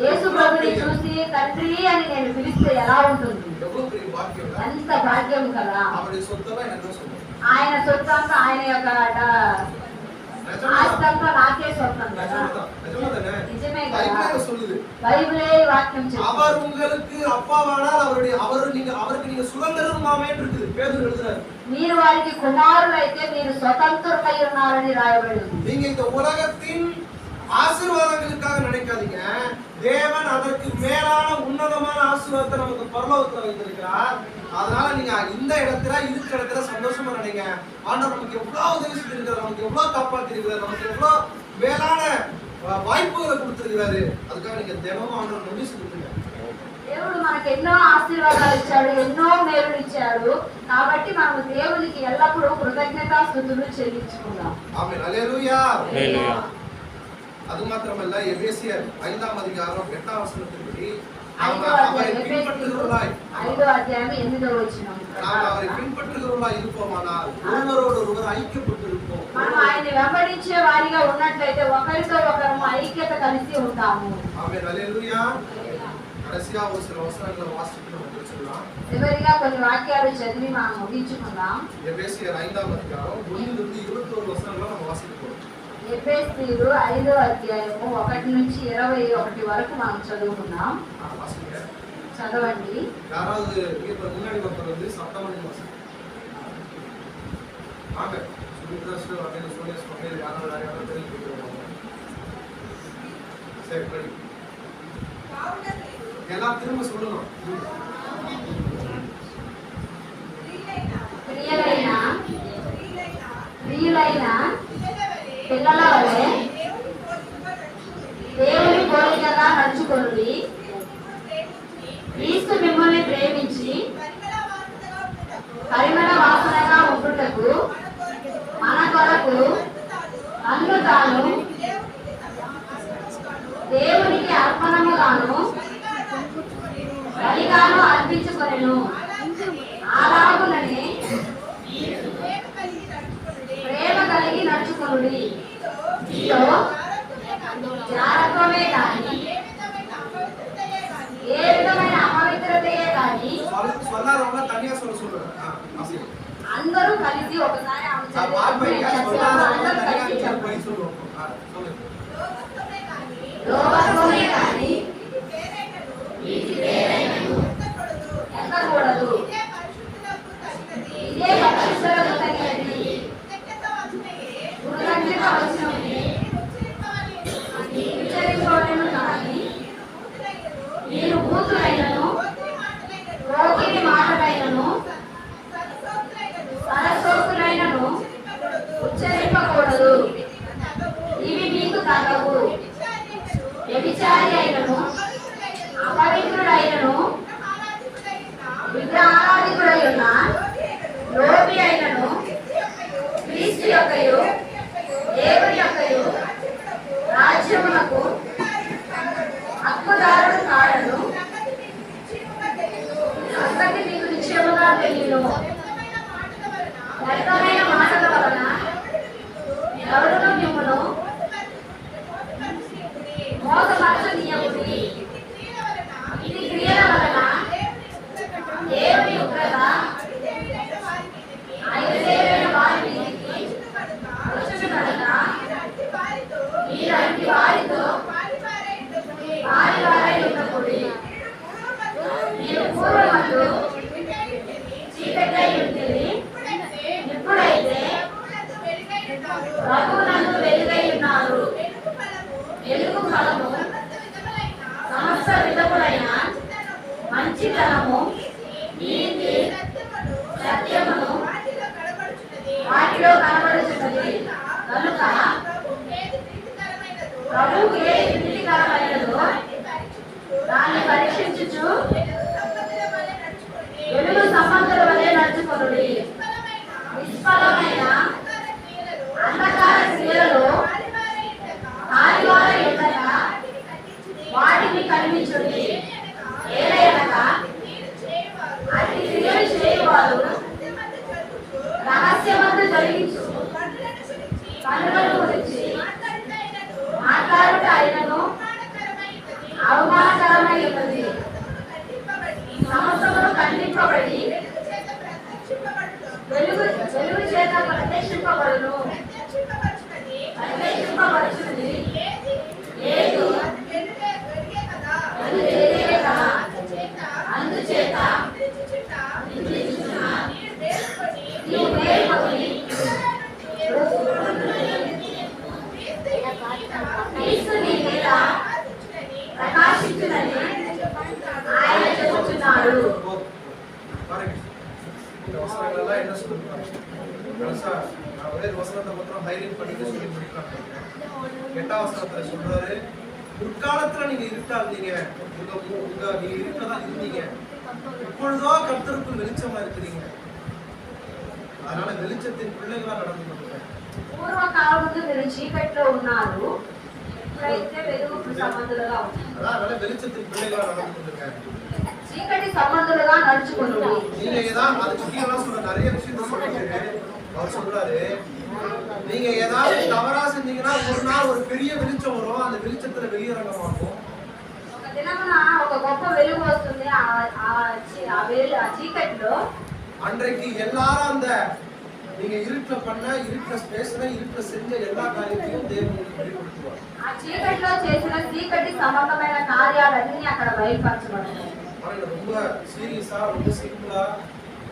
యేసు ప్రభుని చూసి తండ్రి అని నేను పిలిస్తే ఎలా ఉంటుంది? எவ்வளவு பெரிய பாக்கியம், ఎంత భాగ్యం కదా. அவருடைய சொத்தமா எனக்கு சொல்லுங்க, ఆయన సొత్తంతా ఆయన యొక్క ఆస్తంతా నాకే సొంతం కదా. నిజమే కదా, சொல்லுது బైబిలే వాక్యం చెప్తుంది. அவர் உங்களுக்கு அப்பாவானால் அவருக்கு நீங்க சுதந்திரமாமே இருக்குது. பேதுரு எழுதுறாரு, మీరు వారికి కుమారులైతే మీరు స్వతంత్రులై ఉన్నారని రాయబడి ఉంది. நீங்க இந்த உலகத்தின் ஆசீர்வாதங்களுக்காக நினைக்காதீங்க, தேவன் அதற்கு மேலான உன்னதமான ஆசீர்வாதத்தை நமக்கு பரலோகத்துல வைத்திருக்கிறார். அதனால நீங்க இந்த இடத்துல இருக்கிற இடத்துல சந்தோஷமா நினைங்க. ஆண்டவர் நமக்கு எவ்வளவு உதவி செஞ்சிருக்கிறார், நமக்கு எவ்வளவு காப்பாத்திருக்கிறார், நமக்கு எவ்வளவு மேலான வாய்ப்புகளை கொடுத்திருக்கிறாரு. அதுக்காக நீங்க தினமும் ஆண்டவர் நன்றி சொல்லுங்க. దేవుడు మనకు ఎన్నో ఆశీర్వాదాలు ఇచ్చాడు, ఎన్నో మేలులు ఇచ్చాడు. కాబట్టి మనం దేవునికి ఎల్లప్పుడూ కృతజ్ఞతాస్తుతులు చెల్లించుకుందాం. ఆమేన్, హల్లెలూయా. அது மாத்திரமல்ல, எபேசியர் 5ஆம் அதிகாரம் 8ஆம் வசனத்தின்படி அவரை பின்பற்றுகிறவர்களாய் 5వ అధ్యాయం 8వ వచనం நாம் அவரை பின்பற்றுகிறவர்களாய் இருப்போமானால் ஒருவரோடு ஒருவர் ஐக்கியப்பட்டிருப்போம். మనం ఆయన వెంబడించే వారిగా ఉన్నట్లయితే ఒకరితో ఒకరు ఐక్యత కలిసి ఉంటాము. ఆమేన్, హల్లెలూయా. కడసియా ஒரு சில வசனங்களை வாசித்து நம்ம முடிச்சிடலாம். చివరిగా కొన్ని వాక్యాలు చదివి మనం ముగించుకుందాం. எபேசியர் 5ஆம் அதிகாரம் 1 to 21 வசனங்களை நம்ம வாசிப்போம். ఎఫెసీయులు 5వ అధ్యాయము 1 నుంచి 21 వరకు మనం చదువుకుందాం. చదవండి. யாராவது இங்க முன்னாடி ஒருத்தர் வந்து சத்தம் பண்ணி வாசிங்க. வாங்க சுமித்ராஸ்ட்டு வந்து சோனியாஸ் பண்ணி யாரும் வேற யாரும் தெரிஞ்சு கொடுத்துருவாங்க. சரி படி எல்லாம் திரும்ப சொல்லணும். ప్రియులైన పిల్లల వలె దేవుని పోలికగా నడుచుకొనుడి. క్రీస్తు మిమ్మల్ని ప్రేమించి పరిమళ వాసనగా ఉండుటకు మన కొరకు తన్ను తాను దేవునికి అర్పణముగాను బలిగాను అర్పించుకొనెను. అలాగుననే ప్రేమ కలిగి నడుచుకొనుడి. మీలో జారత్వమే కానీ ఏ విధమైన అపవిత్రతయే కానీ சொல்லாதவங்க தனியா சொல்லுங்க. అందరూ కలిసి ఒకసారి లోభత్వమే కానీ ఎక్కకూడదు. ఇదే పరిశుద్ధులకు తగినది. కృతజ్ఞత వచనమునే ఉచ్చరింపవలెను కానీ మీరు బూతులైనను రోగిని మాటలైనను సరసోక్తులైనను ఉచ్చరింపకూడదు. ఇవి మీకు తగవు. వ్యభిచారి అయినను అపవిత్రుడైనను విగ్రహారాధికుడై ఉన్న లోబి అయినను క్రీస్తు యొక్కయు దేవుని యొక్కయు రాజ్యమునకు హక్కుదారుడు కాడను సంగతి మీకు నిశ్చయముగా తెలియను. వ్యర్థమైన మాటల వలన ఎవరును మిమ్మును మోసపరచనీయకుడి. ఇది క్రియల వలన దేవుని ఉగ్రత అవిధేయులైన వారి మీదికి వచ్చును కనుక మీరు అట్టి వారితో వారి ఉండకూడి. మీరు పూర్వమందు చీకటై ఉంటిరి, ఇప్పుడైతే ప్రభువునందు వెలుగై ఉన్నారు. వెలుగు ఫలము సమస్త విధములైన మంచితనము నీతి సత్యమును వాటిలో కనబడుచున్నది. కనుక ప్రభువుకు ఏది ప్రీతికరమైనదో దాన్ని పరీక్షించుచు వెలుగు సంబంధుల వలె నడుచుకొనుడి. నిష్ఫలమైన అంధకార క్రియలలో కాలివారై ఉండగా వాటిని కనిపించుడి. ఏలయనగా అట్టి క్రియలు చేయువారు రహస్యమందు జరిగించు పనులను గురించి మాట్లాడుట అయినను అవమానకరమై ఉన్నది. సమస్తమును ఖండింపబడి వెలుగు చేత ప్రత్యక్షింపబడును. ప్రత్యక్షింపబడుచున్నది ఏదో అది వెలుగే కదా. అందుచేత నీవు మేల్కొని క్రీస్తు నీ మీద ప్రకాశించునని ఆయన చెబుతున్నాడు. இந்த வசனங்களெல்லாம் என்ன சொல்லுவாங்க? கடைசா நான் ஒரே வசனத்தை மாத்திரம் ஹைலைட் பண்ணிட்டு சொல்லி முடிக்கலாம். 8ஆம் வசனத்துல சொல்றாரு, முற்காலத்துல நீங்க இருட்டா இருந்தீங்க, நீங்க இருட்டதான் இருந்தீங்க, இப்பொழுதோ கர்த்தருக்குள் வெளிச்சமா இருக்கிறீங்க. அதனால வெளிச்சத்தின் பிள்ளைகளா நடந்து கொண்டிருக்கேன். పూర్వకాలముందు మీరు చీకట్లో ఉన్నారు, ఇప్పుడైతే వెలుగు సంబంధులుగా ఉన్నారు. அதனால வெளிச்சத்தின் பிள்ளைகளா நடந்து கொண்டிருக்கேன். చీకటి సంబంధులుగా నడుచుకున్నారు. நீங்க தான் அதுக்கு கீழே சொல்ற நிறைய விஷயத்தை சொல்லிட்டு அவர் சொல்றாரு, நீங்க ஏதாவது தவறா செஞ்சீங்கன்னா ஒரு நாள் ஒரு பெரிய வெளிச்சம் வரும், அந்த வெளிச்சத்துல வெளியரங்கமாகும். ఒక దినమున ఒక గొప్ప వెలుగు వస్తుంది. ఆ చీకటిలో அன்றைக்கு எல்லாரும் அந்த நீங்க இருட்டுல பண்ண, இருட்டுல பேசுற, இருட்டுல செஞ்ச எல்லா காரியத்தையும் தேவன் வெளிப்படுத்துவார். ఆ చీకటిలో చేసిన చీకటి సంబంధమైన కార్యాలన్నీ అక్కడ బయలుపరచబడతాయి. ரொம்ப சீரியஸா, ரொம்ப சிம்பிளா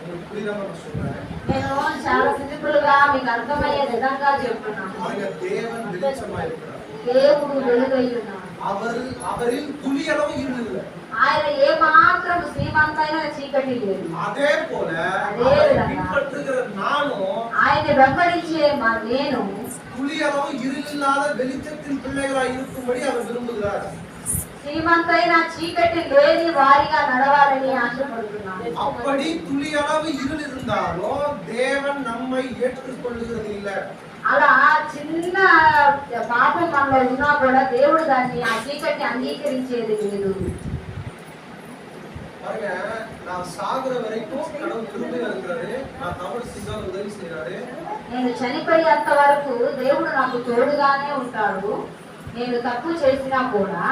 உங்களுக்கு புரியுதாம நான் சொல்றேன். నేను చాలా సింపుల్ గా మీకు అర్థమయ్యే విధంగా చెప్తున్నాను. பாருங்க, தேவன் வெளிச்சமா இருக்கிறார். దేవుడు వెలుగై ఉన్నాడు. அவரில் துளி அளவு இருள் இல்லை. ఆయన ఏ మాత్రం శ్రీమంతైన చీకటి లేదు. அதே போல பின்பற்றுகிற நானும் ఆయన వెంబడించే నేను துளி அளவு இருள் இல்லாத வெளிச்சத்தின் பிள்ளைகளாய் இருக்கும்படி அவர் விரும்புகிறார். శ్రీమంతైన చీకటి లేని వారిగా నడవాలని ఆశపడుతున్నాను. அப்படி துளி அளவு இருள் இருந்தாலும் தேவன் நம்மை ஏற்றுக்கொள்ளுகிறது இல்லை. అలా చిన్న పాపం మనలో ఉన్నా కూడా దేవుడు దాన్ని ఆ చీకటిని అంగీకరించేది లేదు. பாருங்க, நான் சாகுற வரைக்கும் கடவுள் கிருபையா இருக்கிறாரு. நான் தவறு செஞ்சாலும் உதவி செய்யறாரு. నేను చనిపోయేంత వరకు దేవుడు నాకు తోడుగానే ఉంటాడు. నేను తప్పు చేసినా కూడా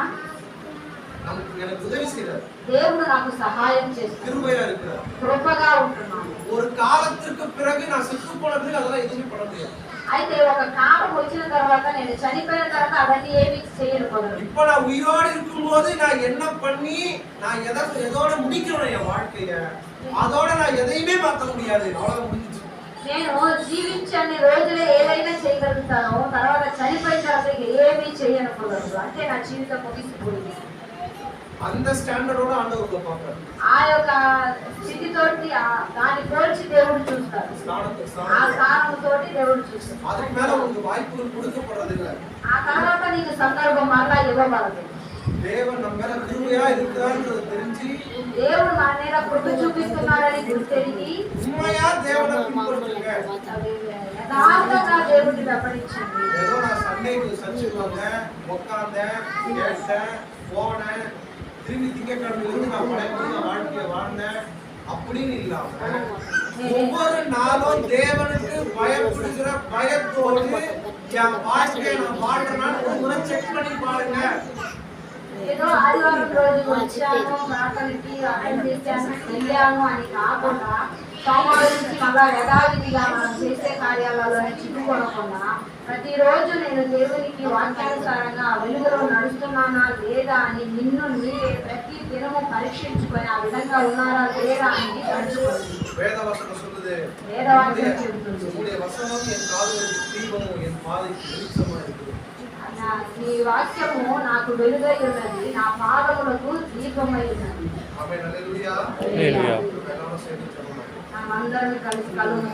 எனக்கு உதவி செய்யறாரு. దేవుడు నాకు సహాయం చేస్తాడు. கிருபையா இருக்கிறார். కృపగా ఉంటున్నాను. ஒரு காலத்திற்கு பிறகு நான் செத்து போனதுக்கு அதெல்லாம் எதுவுமே பண்ண முடியாது. అయితే ఒక కాలం వచ్చిన తర్వాత నేను చనిపోయిన తర్వాత అవన్నీ ఏమీ చేయకూడదు. இப்போ நான் உயிரோடு இருக்கும்போது நான் என்ன பண்ணி நான் எதோட முடிக்கணும் என் வாழ்க்கைய, அதோட நான் எதையுமே மாற்ற முடியாது. அவ்வளவு முடிஞ்சிச்சு. నేను జీవించని రోజులే ఏదైనా చేయగలుగుతాను. తర్వాత చనిపోయిన తర్వాత ఏమీ చేయకూడదు. అంటే నా జీవితం ముగిసిపోయింది. அந்த ஸ்டாண்டர்டோட ஆண்டவர் பார்ப்பார். ఆ యొక్క స్థితితోటి దాని పోల్చి దేవుడు చూస్తాడు. ఆ కారణంతోటి దేవుడు చూస్తాడు. அதுக்கு மேல உங்களுக்கு வாய்ப்புகள் கொடுக்கப்படுறது இல்ல. ఆ తర్వాత నీకు సందర్భం మరలా ఇవ్వబడదు. தேவன் நம்ம மேல கிருபையா இருக்கிறார்ன்றது தெரிஞ்சு, దేవుడు మన మీద కృప చూపిస్తున్నాడని గుర్తెరిగి உண்மையா தேவனை பின்பற்றுங்க. యథార్థంగా దేవుడిని వెంబడించండి. ஏதோ நான் சண்டேக்கு சர்ச்சுக்கு வந்தேன், உட்கார்ந்தேன், கேட்டேன், போனேன், திரும்பி திங்கட்கிழமையிலிருந்து நான் பழைய வாழ்க்கைய வாழ்ந்தேன் அப்படின்னு இல்லாம ஒவ்வொரு நாளும் தேவனுக்கு பயப்படுகிற பயத்தோடு என் வாழ்க்கையை நான் வாழ்றேன்னு ஒரு முறை செக் பண்ணி பாருங்க. ఏదో ఆదివారం రోజు వచ్చాను, ప్రార్థనకి అటెండ్ చేశాను, వెళ్ళాను అని కాకుండా సోమవారం నుంచి మళ్ళా యథావిధిగా మనం చేసే కార్యాలయాలను చిక్కుకోకుండా ప్రతిరోజు నేను దేవునికి వాక్యానుసారంగా వెలుగులో నడుస్తున్నానా లేదా అని నిన్ను మీరే ప్రతి దినము పరీక్షించుకొని ఆ విధంగా ఉన్నారా లేదా అని నడుచుకోండి. வேதவசனம் சொல்லுது, వేదవాక్యం చెబుతుంది, உம்முடைய வசனம் என் காதுகளுக்கு தீபமும் என் பாதைக்கு வெளிச்சமா இருக்குது. ఈ వాక్యము నాకు వెలుగై ఉన్నది, నా పాదములకు దీపమై ఉన్నది. ఆమేన్. హల్లెలూయా. హల్లెలూయా. எல்லாரும் சேர்ந்து ஜெபம் பண்ணுவோம். మనమందరం కలిసి కలుగుతాం.